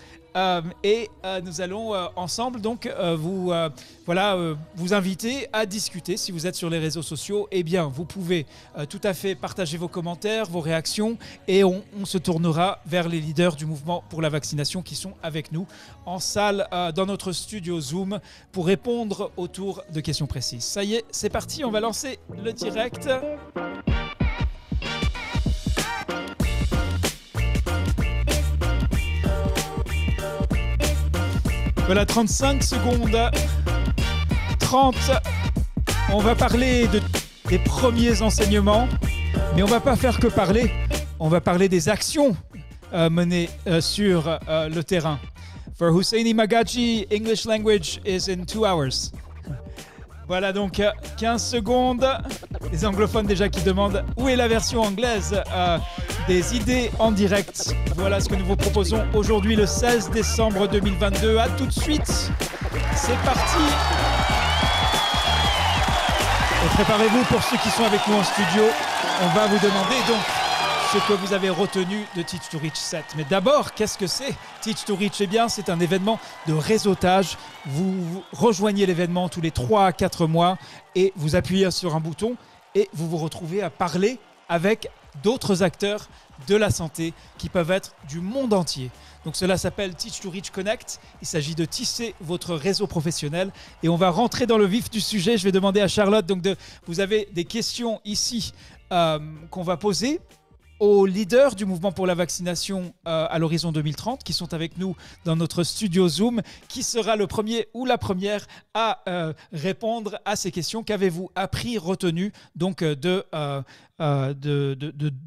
Et nous allons ensemble donc vous inviter à discuter. Si vous êtes sur les réseaux sociaux, eh bien vous pouvez tout à fait partager vos commentaires, vos réactions et on se tournera vers les leaders du mouvement pour la vaccination qui sont avec nous en salle dans notre studio Zoom pour répondre autour de questions précises. Ça y est, c'est parti, on va lancer le direct. Voilà, 35 secondes, 30, on va parler des premiers enseignements Mais on ne va pas faire que parler, on va parler des actions menées sur le terrain. For Husseini Magaji, English language is in 2 hours. Voilà donc 15 secondes. Les anglophones déjà qui demandent où est la version anglaise des idées en direct. Voilà ce que nous vous proposons aujourd'hui le 16 décembre 2022. À tout de suite. C'est parti. Et préparez-vous pour ceux qui sont avec nous en studio. On va vous demander donc ce que vous avez retenu de Teach to Reach 7. Mais d'abord, qu'est-ce que c'est Teach to Reach? Eh bien, c'est un événement de réseautage. Vous rejoignez l'événement tous les 3 à 4 mois et vous appuyez sur un bouton et vous vous retrouvez à parler avec d'autres acteurs de la santé qui peuvent être du monde entier. Donc cela s'appelle Teach to Reach Connect. Il s'agit de tisser votre réseau professionnel et on va rentrer dans le vif du sujet. Je vais demander à Charlotte, vous avez des questions ici qu'on va poser aux leaders du mouvement pour la vaccination à l'horizon 2030 qui sont avec nous dans notre studio Zoom. Qui sera le premier ou la première à répondre à ces questions? Qu'avez-vous appris, retenu donc de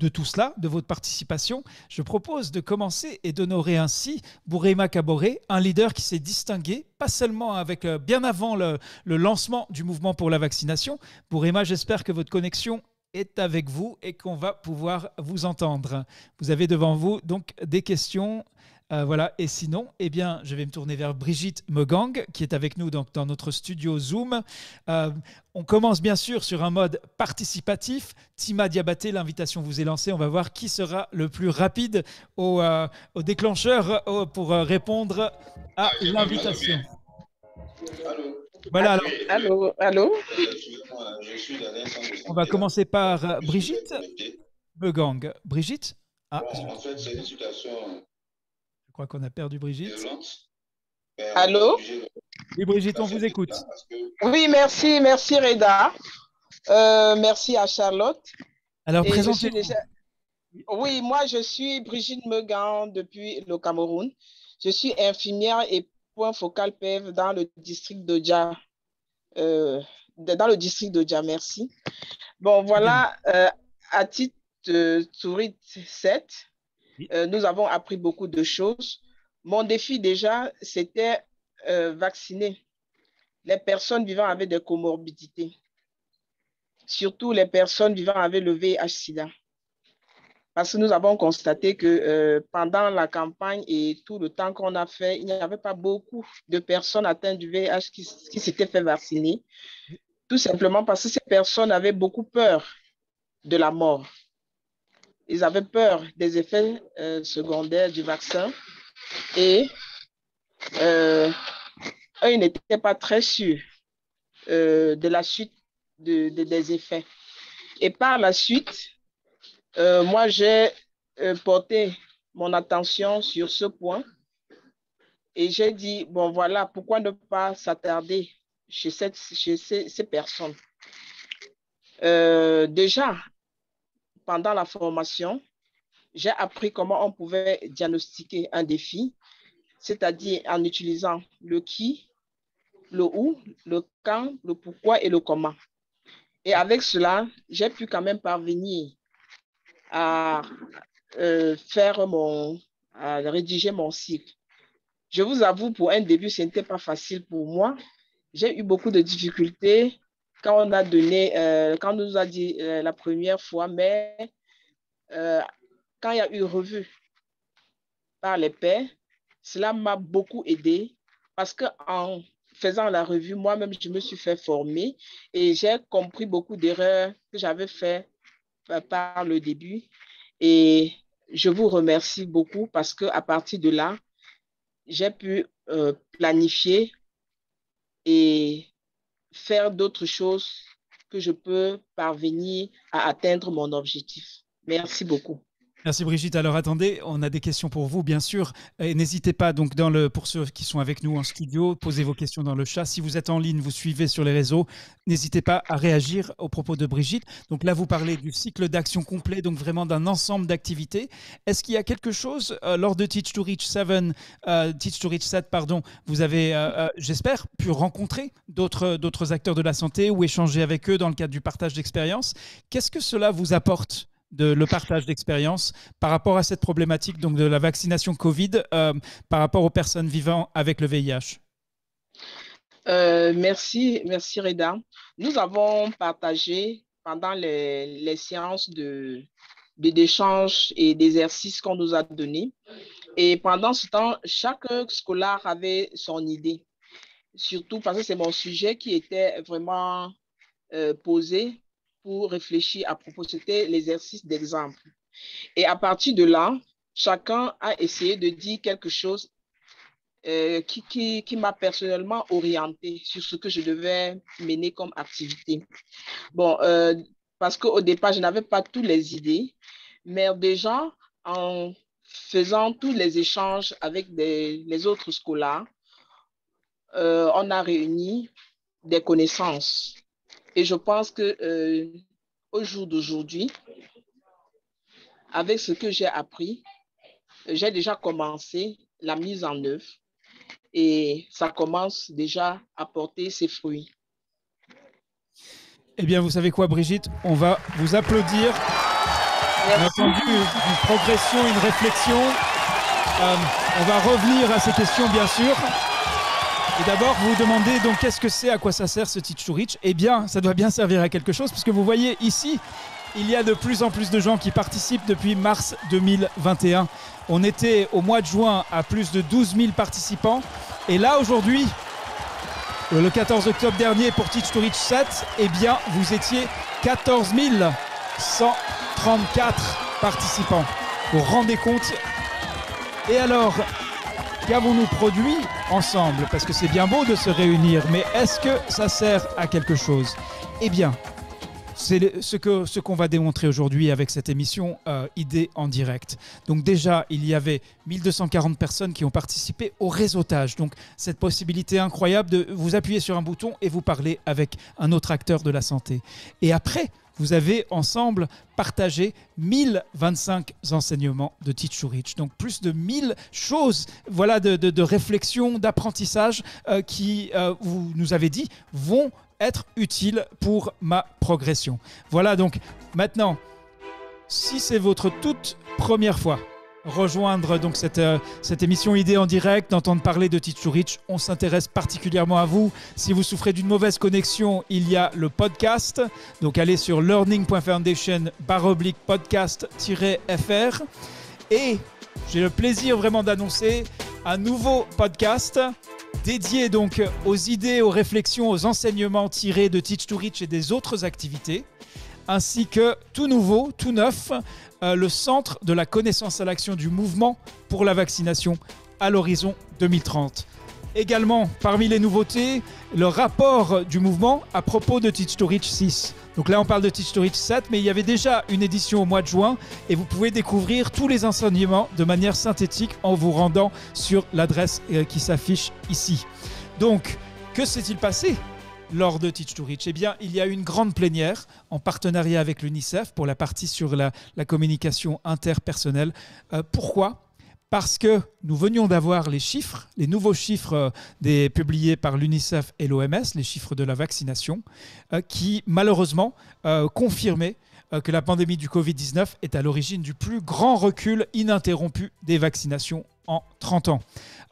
tout cela, de votre participation? Je propose de commencer et d'honorer ainsi Bourema Kaboré, un leader qui s'est distingué, pas seulement avec bien avant le lancement du mouvement pour la vaccination. Bourema, j'espère que votre connexion est avec vous et qu'on va pouvoir vous entendre. Vous avez devant vous donc des questions. Voilà. Et sinon, eh bien, je vais me tourner vers Brigitte Megang qui est avec nous donc, dans notre studio Zoom. On commence bien sûr sur un mode participatif. Tima Diabaté, l'invitation vous est lancée. On va voir qui sera le plus rapide au déclencheur pour répondre à l'invitation. Voilà. Allô. On va commencer par Brigitte Megang. Brigitte? En fait, c'est une situation. Je crois qu'on a perdu Brigitte. Allô? Oui, Brigitte, on vous écoute. Oui, merci Reda. Merci à Charlotte. Alors, présentez-vous. Oui, moi, je suis Brigitte Megang depuis le Cameroun. Je suis infirmière et point focal PEV dans le district de Dja. Merci. Bon, voilà, à titre Tourit 7, nous avons appris beaucoup de choses. Mon défi déjà, c'était vacciner les personnes vivant avec des comorbidités, surtout les personnes vivant avec le VIH-Sida. Parce que nous avons constaté que pendant la campagne et tout le temps qu'on a fait, il n'y avait pas beaucoup de personnes atteintes du VIH qui s'étaient fait vacciner. Tout simplement parce que ces personnes avaient beaucoup peur de la mort. Ils avaient peur des effets secondaires du vaccin et ils n'étaient pas très sûrs de la suite des effets. Et par la suite, moi, j'ai porté mon attention sur ce point et j'ai dit, bon, voilà, pourquoi ne pas s'attarder chez ces personnes. Déjà, pendant la formation, j'ai appris comment on pouvait diagnostiquer un défi, c'est-à-dire en utilisant le qui, le où, le quand, le pourquoi et le comment. Et avec cela, j'ai pu quand même parvenir à rédiger mon cycle. Je vous avoue, pour un début, ce n'était pas facile pour moi. J'ai eu beaucoup de difficultés quand on nous a dit la première fois, mais quand il y a eu revue par les pairs, cela m'a beaucoup aidé parce qu'en faisant la revue, moi-même, je me suis fait former et j'ai compris beaucoup d'erreurs que j'avais faites par le début. Et je vous remercie beaucoup parce qu'à partir de là, j'ai pu planifier et faire d'autres choses que je peux parvenir à atteindre mon objectif. Merci beaucoup. Merci Brigitte. Alors attendez, on a des questions pour vous bien sûr. Et n'hésitez pas donc pour ceux qui sont avec nous en studio, posez vos questions dans le chat. Si vous êtes en ligne, vous suivez sur les réseaux, n'hésitez pas à réagir aux propos de Brigitte. Donc là, vous parlez du cycle d'action complet, donc vraiment d'un ensemble d'activités. Est-ce qu'il y a quelque chose lors de Teach to Reach 7, vous avez, j'espère, pu rencontrer d'autres acteurs de la santé ou échanger avec eux dans le cadre du partage d'expérience. Qu'est-ce que cela vous apporte le partage d'expérience par rapport à cette problématique donc de la vaccination Covid par rapport aux personnes vivant avec le VIH. Merci Reda. Nous avons partagé pendant les séances d'échange et d'exercices qu'on nous a donnés. Et pendant ce temps, chaque scolaire avait son idée. Surtout parce que c'est mon sujet qui était vraiment posé pour réfléchir à propos. C'était l'exercice d'exemple. Et à partir de là, chacun a essayé de dire quelque chose qui m'a personnellement orienté sur ce que je devais mener comme activité. Bon, parce qu'au départ, je n'avais pas toutes les idées, mais déjà, en faisant tous les échanges avec les autres scolaires, on a réuni des connaissances. Et je pense que au jour d'aujourd'hui, avec ce que j'ai appris, j'ai déjà commencé la mise en œuvre et ça commence déjà à porter ses fruits. Eh bien, vous savez quoi, Brigitte? On va vous applaudir. On a entendu une progression, une réflexion. On va revenir à ces questions, bien sûr. Et d'abord, vous vous demandez donc qu'est-ce que c'est, à quoi ça sert ce Teach to Reach? Eh bien, ça doit bien servir à quelque chose, puisque vous voyez ici, il y a de plus en plus de gens qui participent depuis mars 2021. On était au mois de juin à plus de 12 000 participants. Et là, aujourd'hui, le 14 octobre dernier, pour Teach to Reach 7, eh bien, vous étiez 14 134 participants. Vous vous rendez compte? Et alors, qu'avons-nous produit ensemble? Parce que c'est bien beau de se réunir, mais est-ce que ça sert à quelque chose? Eh bien, c'est ce qu'on va démontrer aujourd'hui avec cette émission Idées en direct. Donc déjà, il y avait 1240 personnes qui ont participé au réseautage. Donc cette possibilité incroyable de vous appuyer sur un bouton et vous parler avec un autre acteur de la santé. Et après, vous avez ensemble partagé 1025 enseignements de Teach to Reach. Donc plus de 1000 choses voilà, de réflexion, d'apprentissage qui, vous nous avez dit, vont être utiles pour ma progression. Voilà, donc maintenant, si c'est votre toute première fois rejoindre donc cette émission Idées en direct, d'entendre parler de Teach to Reach, on s'intéresse particulièrement à vous. Si vous souffrez d'une mauvaise connexion, il y a le podcast. Donc allez sur learning.foundation/podcast-fr. Et j'ai le plaisir vraiment d'annoncer un nouveau podcast dédié donc aux idées, aux réflexions, aux enseignements tirés de Teach to Reach et des autres activités, ainsi que tout nouveau, tout neuf, le Centre de la connaissance à l'action du mouvement pour la vaccination à l'horizon 2030. Également, parmi les nouveautés, le rapport du mouvement à propos de Teach to Reach 6. Donc là, on parle de Teach to Reach 7, mais il y avait déjà une édition au mois de juin et vous pouvez découvrir tous les enseignements de manière synthétique en vous rendant sur l'adresse qui s'affiche ici. Donc, que s'est-il passé lors de Teach to Reach? Eh bien, il y a eu une grande plénière en partenariat avec l'UNICEF pour la partie sur la communication interpersonnelle. Pourquoi ? Parce que nous venions d'avoir les chiffres, les nouveaux chiffres publiés par l'UNICEF et l'OMS, les chiffres de la vaccination, qui malheureusement confirmaient que la pandémie du Covid-19 est à l'origine du plus grand recul ininterrompu des vaccinations en 30 ans.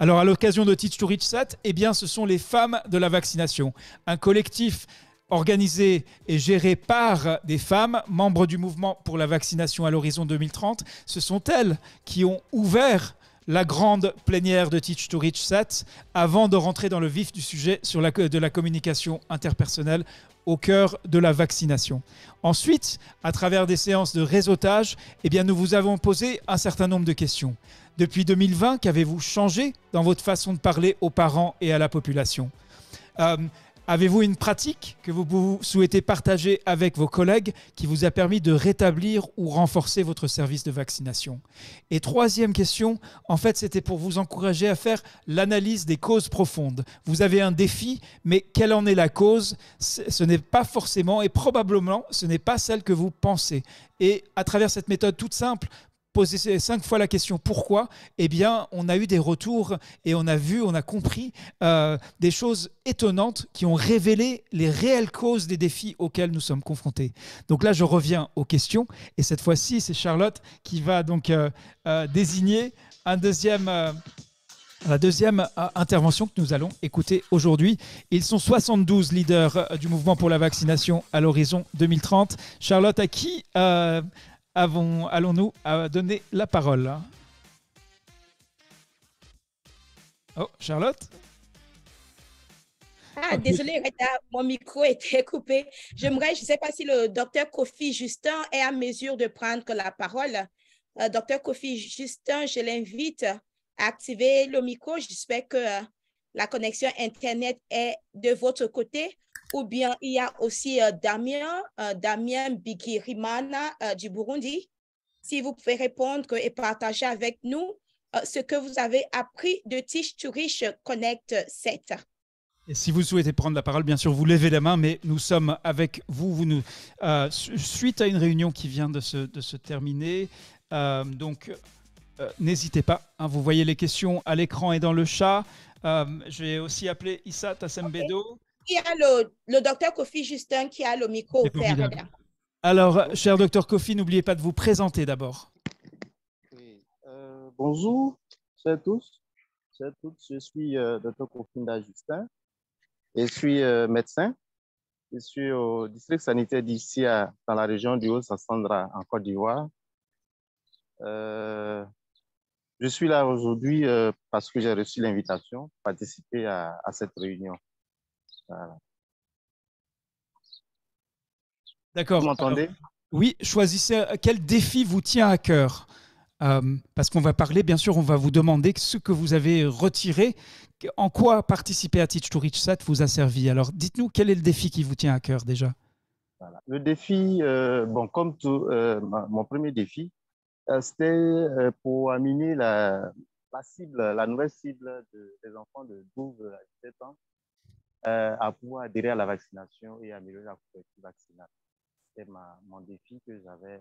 Alors à l'occasion de Teach to Reach 7, eh bien, ce sont les femmes de la vaccination, un collectif organisé et géré par des femmes, membres du mouvement pour la vaccination à l'horizon 2030. Ce sont elles qui ont ouvert la grande plénière de Teach to Reach 7 avant de rentrer dans le vif du sujet de la communication interpersonnelle au cœur de la vaccination. Ensuite, à travers des séances de réseautage, eh bien, nous vous avons posé un certain nombre de questions. Depuis 2020, qu'avez-vous changé dans votre façon de parler aux parents et à la population ? Avez-vous une pratique que vous souhaitez partager avec vos collègues qui vous a permis de rétablir ou renforcer votre service de vaccination? Et troisième question, en fait, c'était pour vous encourager à faire l'analyse des causes profondes. Vous avez un défi, mais quelle en est la cause? Ce n'est pas forcément et probablement ce n'est pas celle que vous pensez. Et à travers cette méthode toute simple, posé 5 fois la question pourquoi, eh bien, on a eu des retours et on a vu, on a compris des choses étonnantes qui ont révélé les réelles causes des défis auxquels nous sommes confrontés. Donc là, je reviens aux questions et cette fois-ci, c'est Charlotte qui va donc désigner la deuxième intervention que nous allons écouter aujourd'hui. Ils sont 72 leaders du mouvement pour la vaccination à l'horizon 2030. Charlotte, à qui allons-nous donner la parole? Oh, Charlotte? Ah, désolé, Reda, mon micro était coupé. Je ne sais pas si le docteur Kofi Justin est à mesure de prendre la parole. Docteur Kofi Justin, je l'invite à activer le micro. J'espère que la connexion Internet est de votre côté. Ou bien il y a aussi Damien Bigirimana du Burundi. Si vous pouvez répondre et partager avec nous ce que vous avez appris de Teach to Reach Connect 7. Et si vous souhaitez prendre la parole, bien sûr, vous levez la main, mais nous sommes avec vous, suite à une réunion qui vient de se terminer. N'hésitez pas, hein, vous voyez les questions à l'écran et dans le chat. Je vais aussi appeler Issa Tassembedo. Okay. Il y a le docteur Kofi Justin qui a le micro ouvert. Alors, cher docteur Kofi, n'oubliez pas de vous présenter d'abord. Oui. Bonjour, chers tous, chers toutes. Je suis docteur Kofi Justin. Je suis médecin. Je suis au district sanitaire d'ici dans la région du Haut-Sassandra en Côte d'Ivoire. Je suis là aujourd'hui parce que j'ai reçu l'invitation de participer à cette réunion. Voilà. D'accord. Vous m'entendez? Oui, choisissez quel défi vous tient à cœur. Parce qu'on va parler, bien sûr, on va vous demander ce que vous avez retiré. En quoi participer à Teach to Reach 7 vous a servi? Alors, dites-nous quel est le défi qui vous tient à cœur déjà? Voilà. Le défi, bon, comme tout, mon premier défi, c'était pour amener la nouvelle cible des enfants de 12 à 17 ans à pouvoir adhérer à la vaccination et améliorer la couverture vaccinale. C'était mon défi que j'avais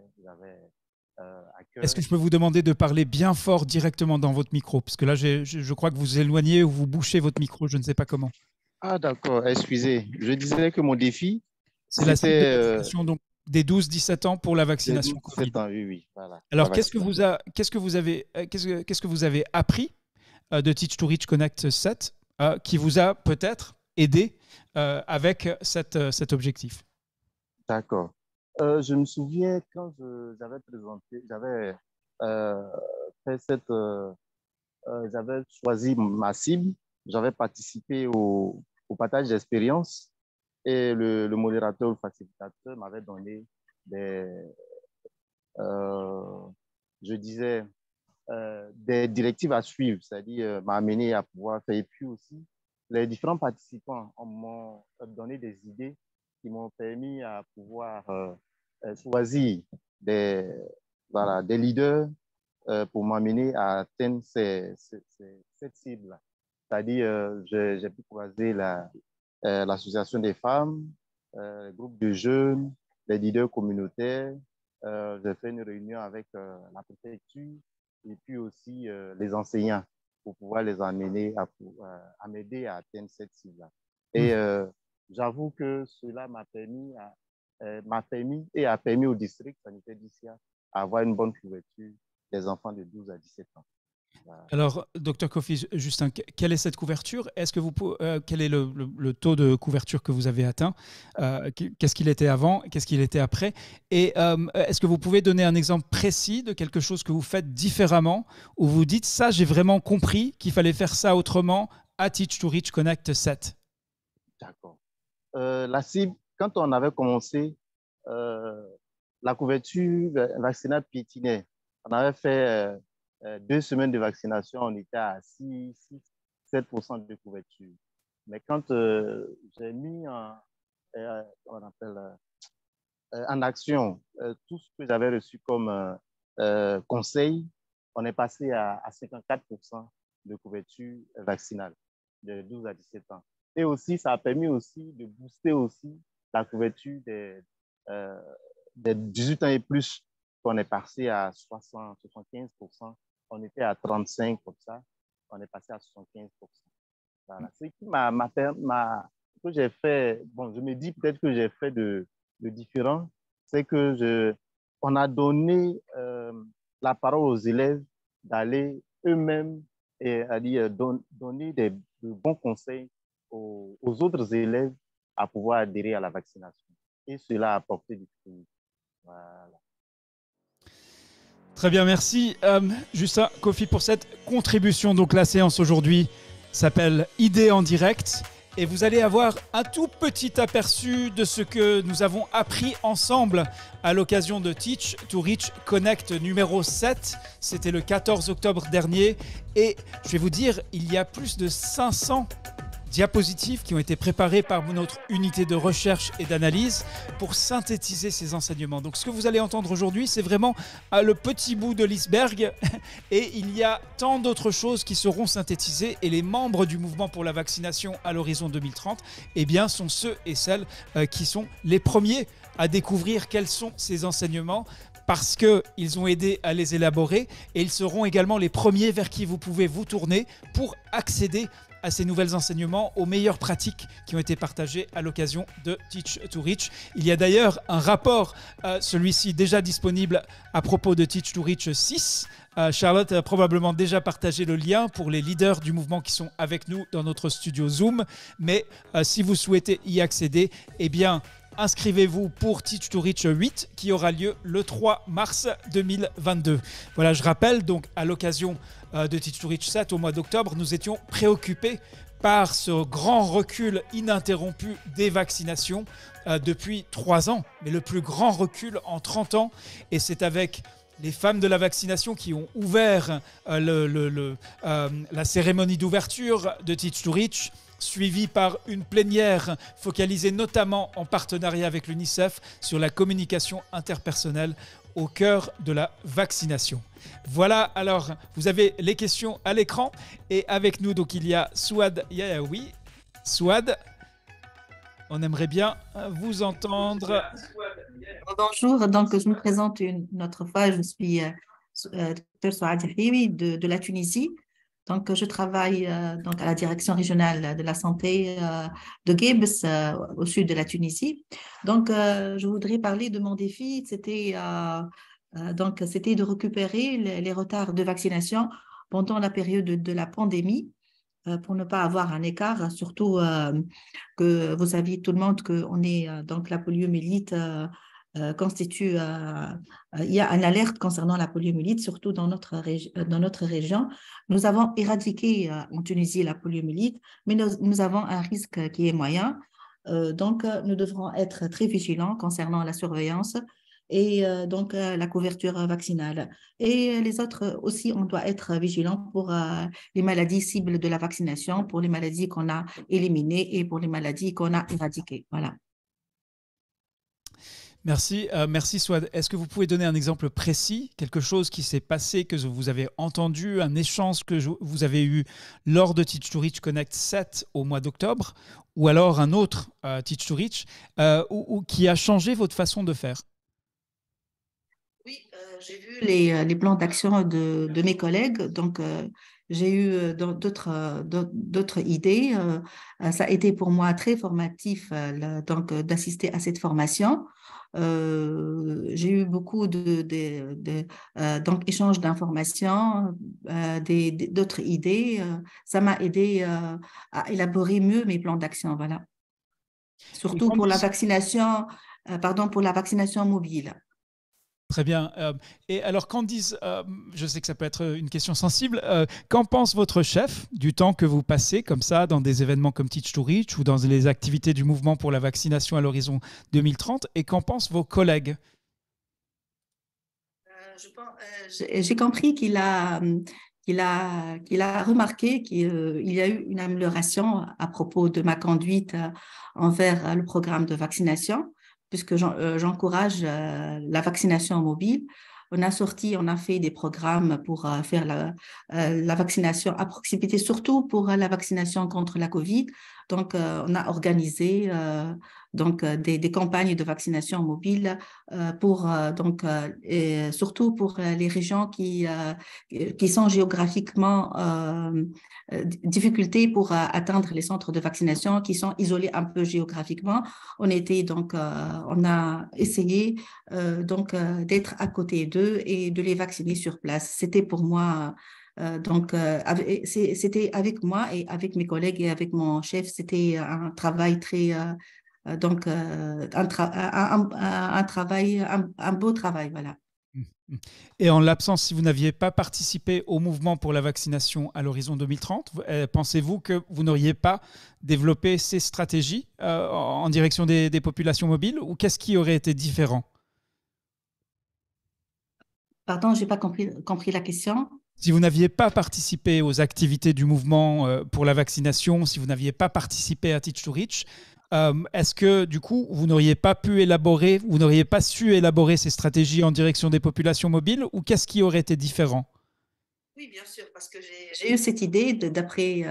à cœur. Est-ce que je peux vous demander de parler bien fort directement dans votre micro? Parce que là, je crois que vous éloignez ou vous bouchez votre micro, je ne sais pas comment. Ah d'accord, excusez. Je disais que mon défi, c'est la cible de vaccination donc, des 12-17 ans pour la vaccination Covid. Ans, oui, voilà. Alors, qu'est-ce que vous avez appris de Teach to Reach Connect 7 qui vous a peut-être aidé avec cet objectif? D'accord. Je me souviens quand j'avais j'avais choisi ma cible, j'avais participé au partage d'expérience et le modérateur ou le facilitateur m'avait donné des directives à suivre, c'est-à-dire m'a amené à pouvoir faire. Et puis aussi, les différents participants m'ont donné des idées qui m'ont permis à pouvoir choisir des leaders pour m'amener à atteindre cette cible. C'est-à-dire, j'ai pu croiser l'association des femmes, le groupe de jeunes, les leaders communautaires. J'ai fait une réunion avec la préfecture et puis aussi les enseignants pour pouvoir les amener à m'aider à atteindre cette cible-là. Et j'avoue que cela m'a permis et a permis au district sanitaire d'ici à avoir une bonne couverture des enfants de 12 à 17 ans. Voilà. Alors, Dr Kofi Justin, quelle est cette couverture? Quel est le taux de couverture que vous avez atteint? Qu'est-ce qu'il était avant? Qu'est-ce qu'il était après? Et est-ce que vous pouvez donner un exemple précis de quelque chose que vous faites différemment, où vous dites ça, j'ai vraiment compris qu'il fallait faire ça autrement à Teach to Reach Connect 7? D'accord. La cible, quand on avait commencé, la couverture vaccinale piétinait. On avait fait 2 semaines de vaccination, on était à 6-7% de couverture. Mais quand j'ai mis en action tout ce que j'avais reçu comme conseil, on est passé à 54% de couverture vaccinale de 12 à 17 ans. Et aussi, ça a permis aussi de booster aussi la couverture des 18 ans et plus qu'on est passé à 60, 75%. On était à 35% comme ça. On est passé à 75%. Voilà. Ce qui que j'ai fait, bon, je me dis peut-être que j'ai fait de différent, c'est que on a donné la parole aux élèves d'aller eux-mêmes et à dire donner de bons conseils aux autres élèves à pouvoir adhérer à la vaccination. Et cela a apporté du fruit. Voilà. Très bien, merci Justin Kofi pour cette contribution. Donc la séance aujourd'hui s'appelle Idées en direct et vous allez avoir un tout petit aperçu de ce que nous avons appris ensemble à l'occasion de Teach to Reach Connect numéro 7. C'était le 14 octobre dernier et je vais vous dire, il y a plus de 500 diapositives qui ont été préparées par notre unité de recherche et d'analyse pour synthétiser ces enseignements. Donc ce que vous allez entendre aujourd'hui, c'est vraiment le petit bout de l'iceberg et il y a tant d'autres choses qui seront synthétisées et les membres du mouvement pour la vaccination à l'horizon 2030 eh bien, sont ceux et celles qui sont les premiers à découvrir quels sont ces enseignements parce qu'ils ont aidé à les élaborer et ils seront également les premiers vers qui vous pouvez vous tourner pour accéder à ces nouveaux enseignements, aux meilleures pratiques qui ont été partagées à l'occasion de Teach to Reach. Il y a d'ailleurs un rapport, celui-ci déjà disponible à propos de Teach to Reach 6. Charlotte a probablement déjà partagé le lien pour les leaders du mouvement qui sont avec nous dans notre studio Zoom. Mais si vous souhaitez y accéder, eh bien, inscrivez-vous pour Teach to Reach 8 qui aura lieu le 3 mars 2022. Voilà, je rappelle donc à l'occasion de Teach to Reach 7 au mois d'octobre, nous étions préoccupés par ce grand recul ininterrompu des vaccinations depuis 3 ans, mais le plus grand recul en 30 ans. Et c'est avec les femmes de la vaccination qui ont ouvert la cérémonie d'ouverture de Teach to Reach, suivi par une plénière focalisée notamment en partenariat avec l'UNICEF sur la communication interpersonnelle au cœur de la vaccination. Voilà, alors vous avez les questions à l'écran et avec nous donc il y a Souad Yayaoui. Souad, on aimerait bien vous entendre. Bonjour, donc je me présente une autre fois, je suis Dr Souad Yayaoui de la Tunisie. Donc, je travaille donc à la direction régionale de la santé de Guebes, au sud de la Tunisie. Donc, je voudrais parler de mon défi. C'était de récupérer les retards de vaccination pendant la période de la pandémie pour ne pas avoir un écart, surtout que vous saviez tout le monde qu'on est donc la poliomyélite constitue, il y a une alerte concernant la poliomyélite, surtout dans notre région. Nous avons éradiqué en Tunisie la poliomyélite, mais nous avons un risque qui est moyen. Donc, nous devrons être très vigilants concernant la surveillance et donc la couverture vaccinale. Et les autres aussi, on doit être vigilants pour les maladies cibles de la vaccination, pour les maladies qu'on a éliminées et pour les maladies qu'on a éradiquées. Voilà. Merci, merci Souad. Est-ce que vous pouvez donner un exemple précis, quelque chose qui s'est passé, que vous avez entendu, un échange que vous avez eu lors de Teach to Reach Connect 7 au mois d'octobre, ou alors un autre Teach to Reach, ou qui a changé votre façon de faire? Oui, j'ai vu les plans d'action de mes collègues, donc j'ai eu d'autres idées. Ça a été pour moi très formatif donc d'assister à cette formation. J'ai eu beaucoup donc échanges d'informations, d'autres idées. Ça m'a aidé à élaborer mieux mes plans d'action, voilà. Surtout pour la vaccination, pour la vaccination mobile. Très bien. Et alors, qu'en disent, je sais que ça peut être une question sensible, qu'en pense votre chef du temps que vous passez comme ça dans des événements comme Teach to Reach ou dans les activités du mouvement pour la vaccination à l'horizon 2030 et qu'en pensent vos collègues? J'ai compris qu'il a remarqué qu'il y a eu une amélioration à propos de ma conduite envers le programme de vaccination, puisque j'encourage la vaccination mobile. On a fait des programmes pour faire la vaccination à proximité, surtout pour la vaccination contre la COVID. Donc, on a organisé des campagnes de vaccination mobile et surtout pour les régions qui sont géographiquement difficultés pour atteindre les centres de vaccination, qui sont isolés un peu géographiquement. On a essayé d'être à côté d'eux et de les vacciner sur place. C'était pour moi c'était avec moi et avec mes collègues et avec mon chef, c'était un travail très un beau travail, voilà. Et en l'absence, si vous n'aviez pas participé au mouvement pour la vaccination à l'horizon 2030, pensez-vous que vous n'auriez pas développé ces stratégies en direction des populations mobiles, ou qu'est-ce qui aurait été différent? Pardon, je n'ai pas compris la question. Si vous n'aviez pas participé aux activités du mouvement pour la vaccination, si vous n'aviez pas participé à Teach to Reach, est-ce que du coup, vous n'auriez pas su élaborer ces stratégies en direction des populations mobiles, ou qu'est-ce qui aurait été différent? Oui, bien sûr, parce que j'ai eu cette idée d'après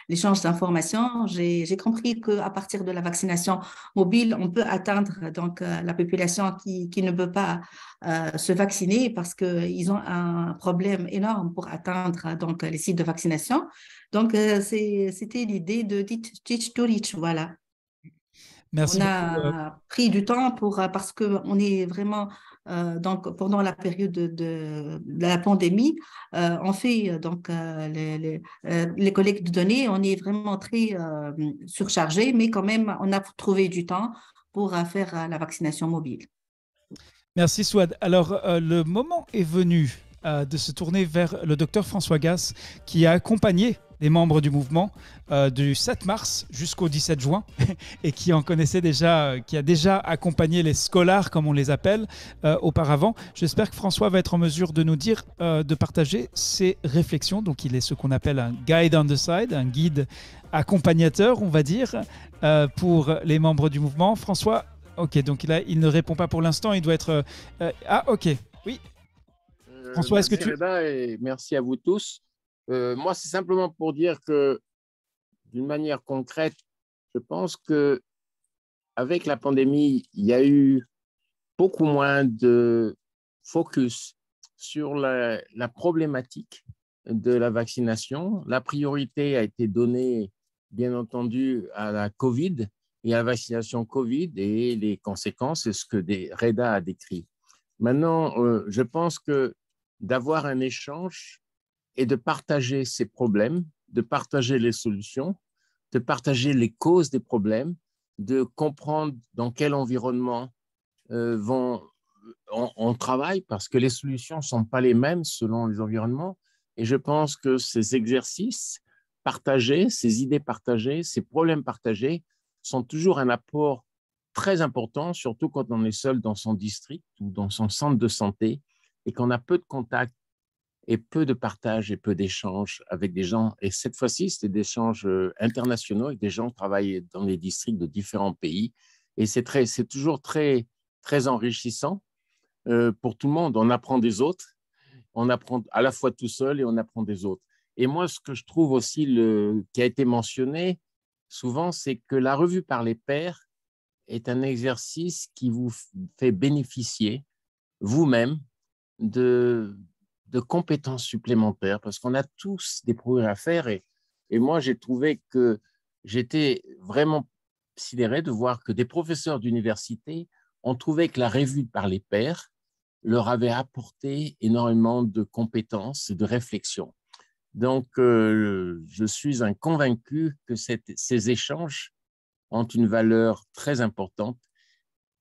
l'échange d'informations. J'ai compris qu'à partir de la vaccination mobile, on peut atteindre la population qui ne peut pas se vacciner parce qu'ils ont un problème énorme pour atteindre les sites de vaccination. Donc, c'était l'idée de Teach to Reach, voilà. Merci on a pris du temps parce qu'on est vraiment, pendant la période de la pandémie, on fait les collectes de données, on est vraiment très surchargé, mais quand même, on a trouvé du temps pour faire la vaccination mobile. Merci Souad. Alors, le moment est venu de se tourner vers le docteur François Gass, qui a accompagné les membres du mouvement du 7 mars jusqu'au 17 juin et qui en connaissait déjà, qui a déjà accompagné les scolaires, comme on les appelle, auparavant. J'espère que François va être en mesure de nous dire, de partager ses réflexions. Donc, il est ce qu'on appelle un guide on the side, un guide accompagnateur, on va dire, pour les membres du mouvement. François, ok, donc là, il ne répond pas pour l'instant, il doit être... ok, oui. François, est-ce que tu... Merci Reda et merci à vous tous. Moi, c'est simplement pour dire que, d'une manière concrète, je pense qu'avec la pandémie, il y a eu beaucoup moins de focus sur la problématique de la vaccination. La priorité a été donnée, bien entendu, à la COVID et à la vaccination COVID et les conséquences, c'est ce que Reda a décrit. Maintenant, je pense que d'avoir un échange et de partager ces problèmes, de partager les solutions, de partager les causes des problèmes, de comprendre dans quel environnement on travaille, parce que les solutions ne sont pas les mêmes selon les environnements. Et je pense que ces exercices partagés, ces idées partagées, ces problèmes partagés sont toujours un apport très important, surtout quand on est seul dans son district ou dans son centre de santé et qu'on a peu de contacts et peu de partage et peu d'échanges avec des gens. Et cette fois-ci, c'était des échanges internationaux avec des gens qui travaillent dans les districts de différents pays. Et c'est toujours très, très enrichissant pour tout le monde. On apprend des autres, on apprend à la fois tout seul et on apprend des autres. Et moi, ce que je trouve aussi qui a été mentionné souvent, c'est que la revue par les pairs est un exercice qui vous fait bénéficier vous-même de compétences supplémentaires, parce qu'on a tous des progrès à faire. Et moi, j'ai trouvé que j'étais vraiment sidéré de voir que des professeurs d'université ont trouvé que la revue par les pairs leur avait apporté énormément de compétences et de réflexion. Donc, je suis un convaincu que ces échanges ont une valeur très importante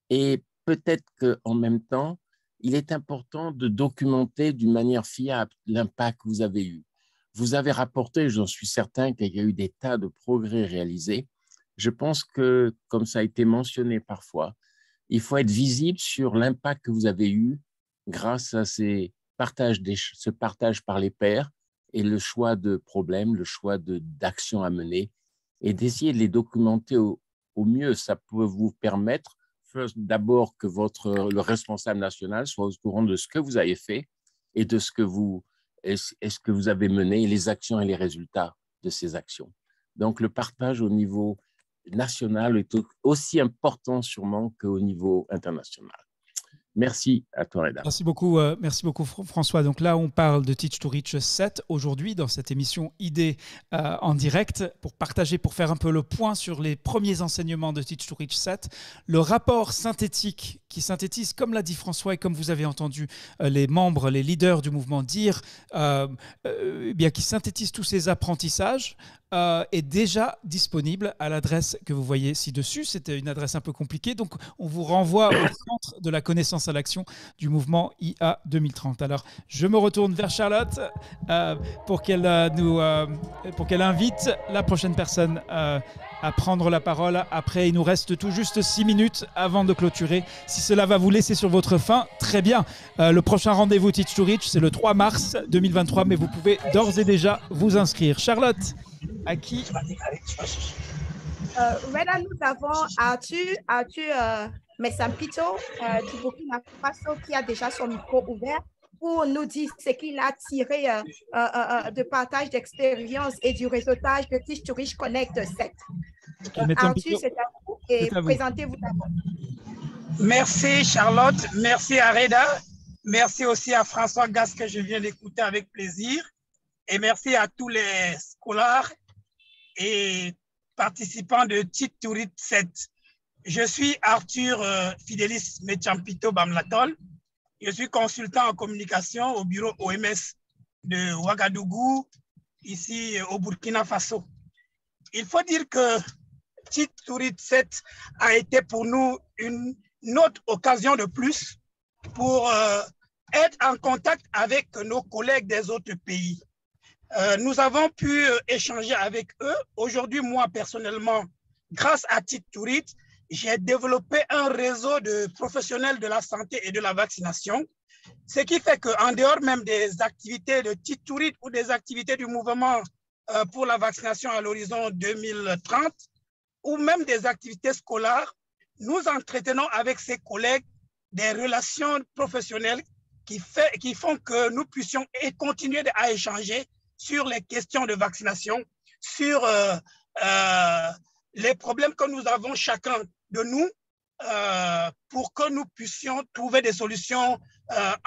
et peut-être qu'en même temps, il est important de documenter d'une manière fiable l'impact que vous avez eu. Vous avez rapporté, j'en suis certain, qu'il y a eu des tas de progrès réalisés. Je pense que, comme ça a été mentionné parfois, il faut être visible sur l'impact que vous avez eu grâce à ce partage par les pairs et le choix de problèmes, le choix d'actions à mener et d'essayer de les documenter au mieux. Ça peut vous permettre d'abord que le responsable national soit au courant de ce que vous avez fait et de ce que vous avez mené, et les actions et les résultats de ces actions. Donc, le partage au niveau national est aussi important sûrement qu'au niveau international. Merci à toi, Reda. Merci beaucoup François. Donc là, on parle de Teach to Reach 7 aujourd'hui dans cette émission Idées en direct pour partager, pour faire un peu le point sur les premiers enseignements de Teach to Reach 7. Le rapport synthétique qui synthétise, comme l'a dit François et comme vous avez entendu les membres, les leaders du mouvement dire, bien, qui synthétise tous ces apprentissages, est déjà disponible à l'adresse que vous voyez ci-dessus. C'était une adresse un peu compliquée, donc on vous renvoie au centre de la connaissance à l'action du mouvement IA 2030. Alors, je me retourne vers Charlotte pour qu'elle invite la prochaine personne à prendre la parole. Après, il nous reste tout juste 6 minutes avant de clôturer. Si cela va vous laisser sur votre faim, très bien. Le prochain rendez-vous Teach to Reach, c'est le 3 mars 2023, mais vous pouvez d'ores et déjà vous inscrire. Charlotte, à qui? Reda, nous avons Arthur Messampito du Burkina Faso qui a déjà son micro ouvert pour nous dire ce qu'il a tiré de partage d'expérience et du réseautage de Teach to Reach Connect 7. Arthur, c'est à vous et présentez-vous d'abord. Merci Charlotte, merci à Reda, merci aussi à François Gas que je viens d'écouter avec plaisir et merci à tous les scolaires et participants de Teach to Reach 7. Je suis Arthur Fidelis Mechampito Bamlatol. Je suis consultant en communication au bureau OMS de Ouagadougou, ici au Burkina Faso. Il faut dire que Teach to Reach 7 a été pour nous une autre occasion de plus pour être en contact avec nos collègues des autres pays. Nous avons pu échanger avec eux. Aujourd'hui, moi, personnellement, grâce à Teach to Reach, j'ai développé un réseau de professionnels de la santé et de la vaccination, ce qui fait qu'en dehors même des activités de Teach to Reach ou des activités du mouvement pour la vaccination à l'horizon 2030, ou même des activités scolaires, nous entretenons avec ces collègues des relations professionnelles qui font que nous puissions continuer à échanger sur les questions de vaccination, sur les problèmes que nous avons chacun de nous pour que nous puissions trouver des solutions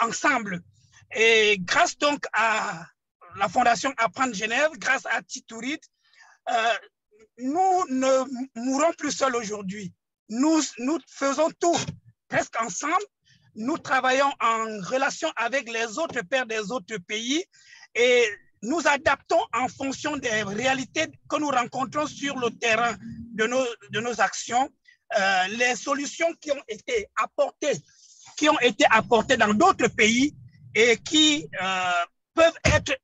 ensemble. Et grâce donc à la Fondation Apprendre Genève, grâce à Teach to Reach, nous ne mourrons plus seuls aujourd'hui. Nous faisons tout presque ensemble. Nous travaillons en relation avec les autres pairs des autres pays et nous adaptons en fonction des réalités que nous rencontrons sur le terrain de nos actions, les solutions qui ont été apportées dans d'autres pays et qui peuvent être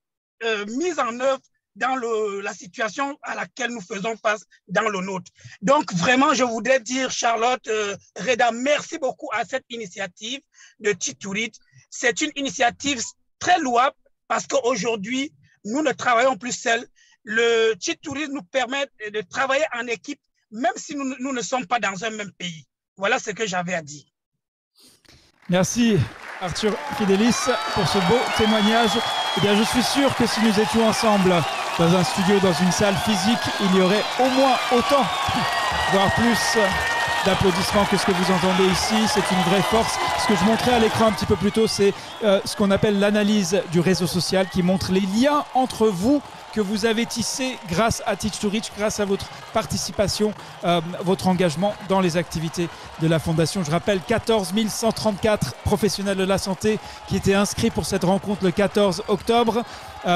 mises en œuvre dans la situation à laquelle nous faisons face dans le nôtre. Donc, vraiment, je voudrais dire, Charlotte, Reda, merci beaucoup à cette initiative de Teach to Reach. C'est une initiative très louable parce qu'aujourd'hui, nous ne travaillons plus seuls. Le Teach to Reach nous permet de travailler en équipe, même si nous ne sommes pas dans un même pays. Voilà ce que j'avais à dire. Merci Arthur Fidelis pour ce beau témoignage. Eh bien, je suis sûr que si nous étions ensemble dans un studio, dans une salle physique, il y aurait au moins autant, voire plus d'applaudissements que ce que vous entendez ici. C'est une vraie force. Ce que je montrais à l'écran un petit peu plus tôt, c'est ce qu'on appelle l'analyse du réseau social qui montre les liens entre vous que vous avez tissé grâce à Teach to Reach, grâce à votre participation, votre engagement dans les activités de la Fondation. Je rappelle 14 134 professionnels de la santé qui étaient inscrits pour cette rencontre le 14 octobre.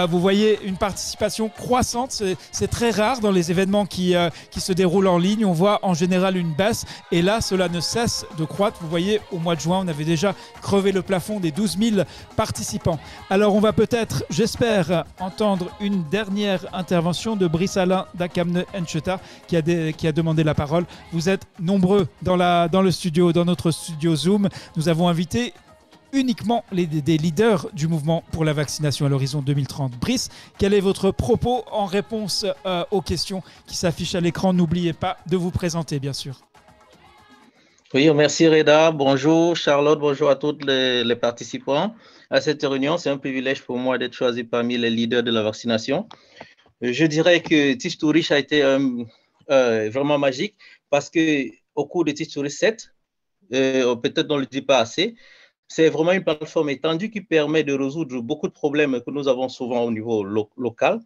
Vous voyez une participation croissante, c'est très rare dans les événements qui se déroulent en ligne. On voit en général une baisse et là, cela ne cesse de croître. Vous voyez, au mois de juin, on avait déjà crevé le plafond des 12 000 participants. Alors, on va peut-être, j'espère, entendre une dernière intervention de Brice Alain d'Akamne Encheta qui a demandé la parole. Vous êtes nombreux dans le studio, dans notre studio Zoom. Nous avons invité uniquement des leaders du mouvement pour la vaccination à l'horizon 2030. Brice, quel est votre propos en réponse aux questions qui s'affichent à l'écran? N'oubliez pas de vous présenter, bien sûr. Oui, merci Reda. Bonjour Charlotte, bonjour à tous les participants à cette réunion. C'est un privilège pour moi d'être choisi parmi les leaders de la vaccination. Je dirais que Teach to Reach a été vraiment magique parce qu'au cours de Teach to Reach 7, peut-être on ne le dit pas assez, c'est vraiment une plateforme étendue qui permet de résoudre beaucoup de problèmes que nous avons souvent au niveau local,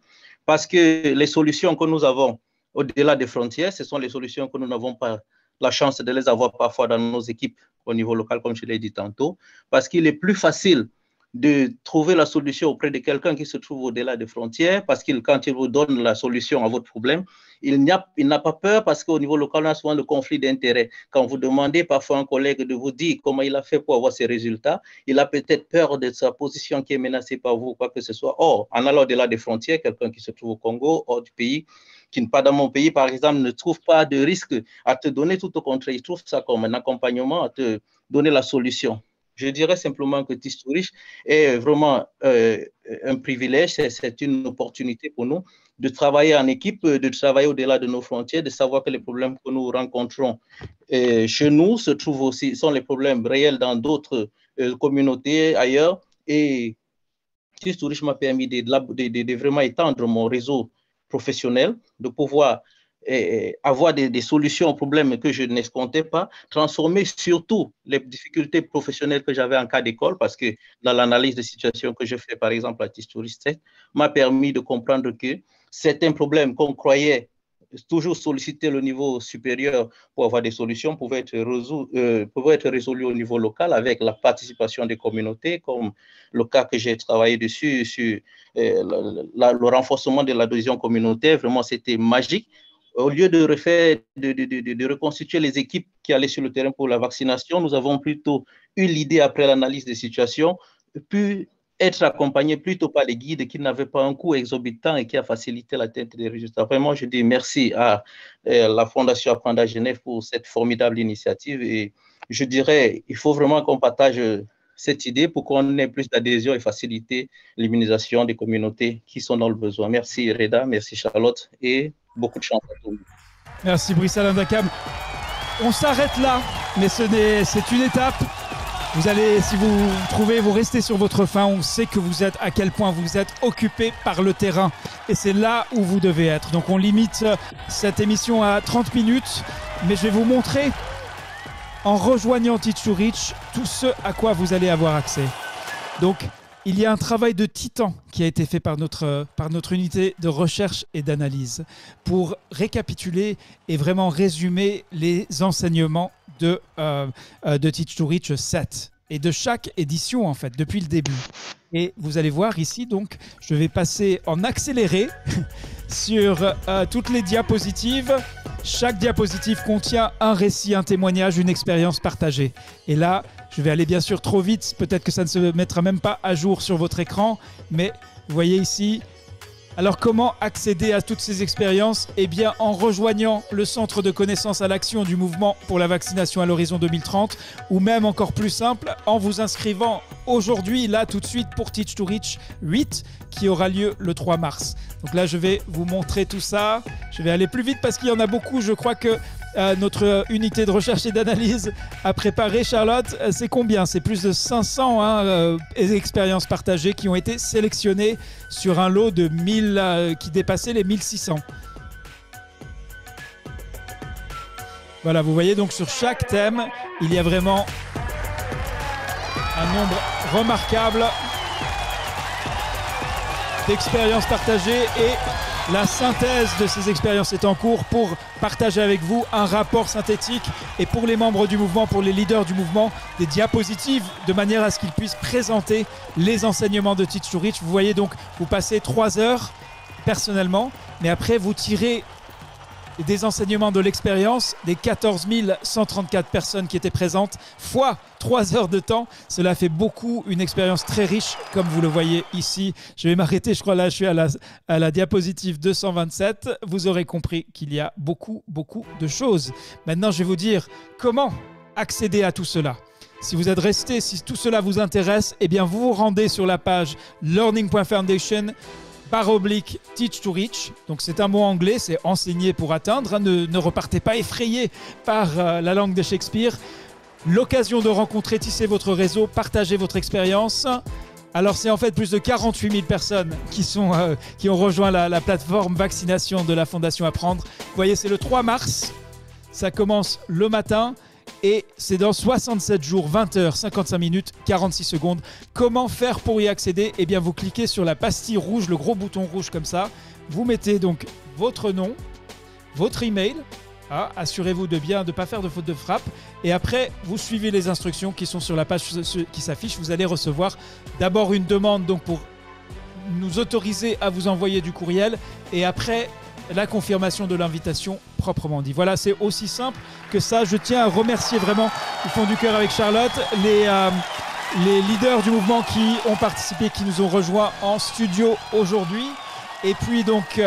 parce que les solutions que nous avons au-delà des frontières, ce sont les solutions que nous n'avons pas la chance de les avoir parfois dans nos équipes au niveau local, comme je l'ai dit tantôt, parce qu'il est plus facile de trouver la solution auprès de quelqu'un qui se trouve au-delà des frontières, parce que quand il vous donne la solution à votre problème, il n'a pas peur, parce qu'au niveau local, on a souvent le conflit d'intérêts. Quand vous demandez parfois à un collègue de vous dire comment il a fait pour avoir ces résultats, il a peut-être peur de sa position qui est menacée par vous, quoi que ce soit. Or, en allant au-delà des frontières, quelqu'un qui se trouve au Congo, hors du pays, qui n'est pas dans mon pays, par exemple, ne trouve pas de risque à te donner, tout au contraire, il trouve ça comme un accompagnement à te donner la solution. Je dirais simplement que Teach to Reach est vraiment un privilège, c'est une opportunité pour nous de travailler en équipe, de travailler au-delà de nos frontières, de savoir que les problèmes que nous rencontrons chez nous sont les problèmes réels dans d'autres communautés ailleurs. Et Teach to Reach m'a permis de vraiment étendre mon réseau professionnel, de pouvoir avoir des solutions aux problèmes que je n'escomptais pas, transformer surtout les difficultés professionnelles que j'avais en cas d'école, parce que dans l'analyse de situation que je fais, par exemple, à Teach to Reach 7, m'a permis de comprendre que certains problèmes qu'on croyait toujours solliciter le niveau supérieur pour avoir des solutions pouvaient être résolus au niveau local avec la participation des communautés, comme le cas que j'ai travaillé dessus sur le renforcement de l'adhésion communautaire. Vraiment, c'était magique. Au lieu de reconstituer les équipes qui allaient sur le terrain pour la vaccination, nous avons plutôt eu l'idée, après l'analyse des situations, pu être accompagnés plutôt par les guides qui n'avaient pas un coût exorbitant et qui a facilité l'atteinte des résultats. Vraiment, je dis merci à la Fondation Apprendre à Genève pour cette formidable initiative. Et je dirais, il faut vraiment qu'on partage cette idée pour qu'on ait plus d'adhésion et faciliter l'immunisation des communautés qui sont dans le besoin. Merci Reda, merci Charlotte et beaucoup de chance à tous. Merci Brice Alain Dacam. On s'arrête là, mais c'est une étape. Vous allez, si vous trouvez, vous restez sur votre faim. On sait que vous êtes, à quel point vous êtes occupé par le terrain. Et c'est là où vous devez être. Donc on limite cette émission à 30 minutes. Mais je vais vous montrer, en rejoignant Teach to Reach, tout ce à quoi vous allez avoir accès. Donc, il y a un travail de titan qui a été fait par notre unité de recherche et d'analyse pour récapituler et vraiment résumer les enseignements de Teach to Reach 7 et de chaque édition en fait, depuis le début. Et vous allez voir ici, donc, je vais passer en accéléré sur toutes les diapositives. Chaque diapositive contient un récit, un témoignage, une expérience partagée. Et là, je vais aller bien sûr trop vite, peut-être que ça ne se mettra même pas à jour sur votre écran, mais vous voyez ici. Alors comment accéder à toutes ces expériences? Eh bien en rejoignant le centre de connaissances à l'action du mouvement pour la vaccination à l'horizon 2030, ou même encore plus simple, en vous inscrivant aujourd'hui, là tout de suite pour Teach to Reach 8, qui aura lieu le 3 mars. Donc là je vais vous montrer tout ça, je vais aller plus vite parce qu'il y en a beaucoup. Je crois que notre unité de recherche et d'analyse a préparé, Charlotte, c'est combien? C'est plus de 500 expériences partagées qui ont été sélectionnées sur un lot de 1000 qui dépassait les 1600. Voilà, vous voyez donc sur chaque thème, il y a vraiment un nombre remarquable d'expériences partagées et la synthèse de ces expériences est en cours pour partager avec vous un rapport synthétique et pour les membres du mouvement, pour les leaders du mouvement, des diapositives de manière à ce qu'ils puissent présenter les enseignements de Teach to Reach. Vous voyez donc, vous passez 3 heures personnellement, mais après vous tirez des enseignements de l'expérience des 14 134 personnes qui étaient présentes, fois 3 heures de temps. Cela fait beaucoup, une expérience très riche, comme vous le voyez ici. Je vais m'arrêter, je crois là, je suis à la diapositive 227. Vous aurez compris qu'il y a beaucoup de choses. Maintenant, je vais vous dire comment accéder à tout cela. Si vous êtes resté, si tout cela vous intéresse, eh bien vous vous rendez sur la page learning.foundation /Teach to Reach. Donc c'est un mot anglais, c'est enseigner pour atteindre. Ne repartez pas effrayé par la langue de Shakespeare. L'occasion de rencontrer, tisser votre réseau, partager votre expérience. Alors, c'est en fait plus de 48 000 personnes qui ont rejoint la plateforme vaccination de la Fondation Apprendre. Vous voyez, c'est le 3 mars. Ça commence le matin et c'est dans 67 jours, 20 heures, 55 minutes, 46 secondes. Comment faire pour y accéder? Eh bien, vous cliquez sur la pastille rouge, le gros bouton rouge comme ça. Vous mettez donc votre nom, votre email. Assurez-vous de bien ne pas faire de faute de frappe. Et après, vous suivez les instructions qui sont sur la page qui s'affiche. Vous allez recevoir d'abord une demande donc pour nous autoriser à vous envoyer du courriel. Et après, la confirmation de l'invitation proprement dit. Voilà, c'est aussi simple que ça. Je tiens à remercier vraiment du fond du cœur avec Charlotte les leaders du mouvement qui ont participé, qui nous ont rejoints en studio aujourd'hui. Et puis donc,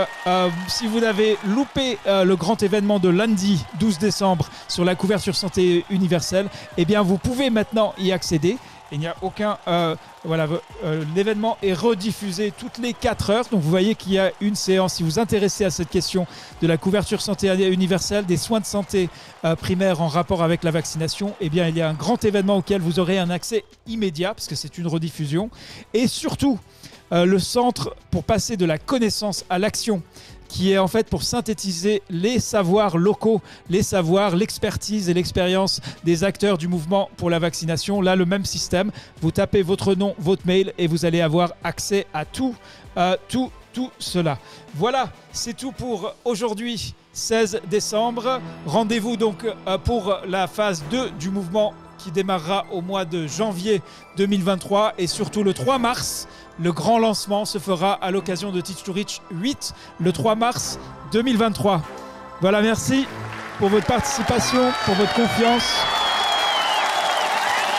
si vous avez loupé le grand événement de lundi 12 décembre sur la couverture santé universelle, eh bien vous pouvez maintenant y accéder. Il n'y a aucun... l'événement est rediffusé toutes les 4 heures. Donc vous voyez qu'il y a une séance. Si vous vous intéressez à cette question de la couverture santé universelle, des soins de santé primaires en rapport avec la vaccination, eh bien il y a un grand événement auquel vous aurez un accès immédiat parce que c'est une rediffusion. Et surtout, le centre pour passer de la connaissance à l'action, qui est en fait pour synthétiser les savoirs locaux, les savoirs, l'expertise et l'expérience des acteurs du mouvement pour la vaccination. Là, le même système. Vous tapez votre nom, votre mail et vous allez avoir accès à tout cela. Voilà, c'est tout pour aujourd'hui, 16 décembre. Rendez-vous donc pour la phase 2 du mouvement qui démarrera au mois de janvier 2023 et surtout le 3 mars. Le grand lancement se fera à l'occasion de Teach to Reach 8, le 3 mars 2023. Voilà, merci pour votre participation, pour votre confiance.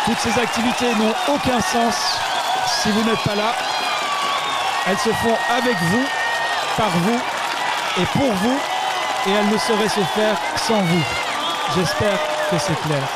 Toutes ces activités n'ont aucun sens si vous n'êtes pas là. Elles se font avec vous, par vous et pour vous, et elles ne sauraient se faire sans vous. J'espère que c'est clair.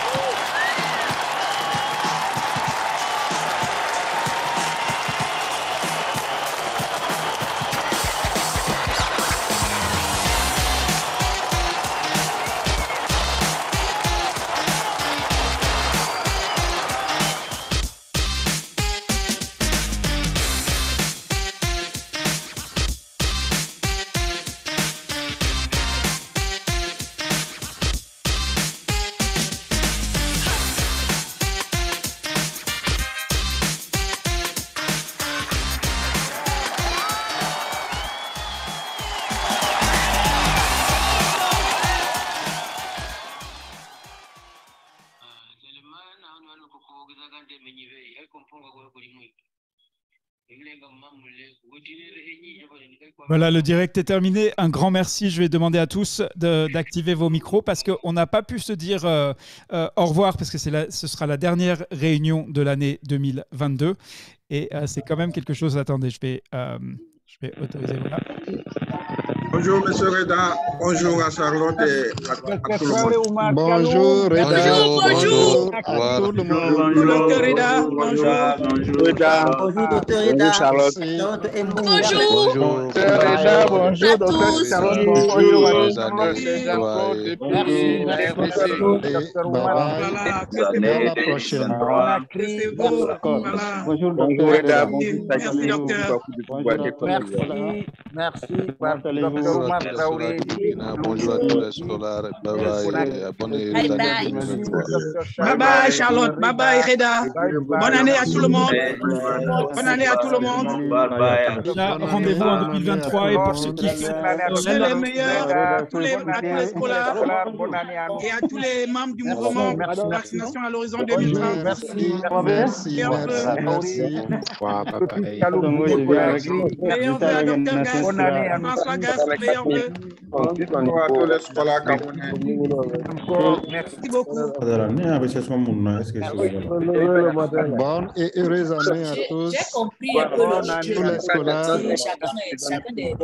Voilà, le direct est terminé. Un grand merci. Je vais demander à tous d'activer vos micros parce qu'on n'a pas pu se dire au revoir parce que ce sera la dernière réunion de l'année 2022. Et c'est quand même quelque chose. Attendez, je vais autoriser. Voilà. Bonjour, M. Reda. Bonjour à Charlotte et à tout le monde. Bonjour, Reda. Bonjour à tout le monde. Bonjour, Dr. Reda. Bonjour. Bonjour, Reda. Bonjour, Dr. Reda. Charlotte. Bonjour. Dr. Reda. Bonjour, Dr. Charlotte. Bonjour à la prochaine. Bonjour, Dr. Reda. Merci, docteur. Merci. Bonjour à tous les scolaires. Bye bye. Bye bye, Charlotte. Bye bye, Reda. Bonne année à tout le monde. Bonne année à tout le monde. Rendez-vous en 2023 et pour ceux qui c'est les meilleurs à tous les scolaires et à tous les membres du mouvement de vaccination à l'horizon 2030. Merci. François Gas, Bonjour à tous les scolaires camerounais. Merci beaucoup. Bonne et heureuse année à tous. J'ai compris un peu tous les scolaires. chacun des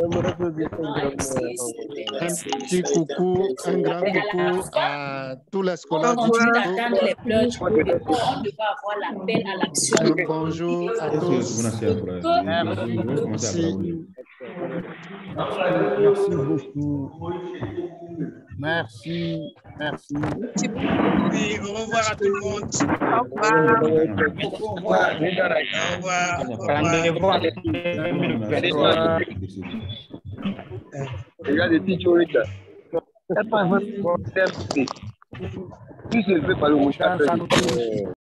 Un petit coucou, un grand coucou à tous les scolaires. Continue d'attendre les pleurs, on devra avoir l'appel à l'action. Bonjour à tous. Merci beaucoup. Merci. Merci. Oui, au revoir à tout le monde. Au revoir. Au revoir. Au revoir.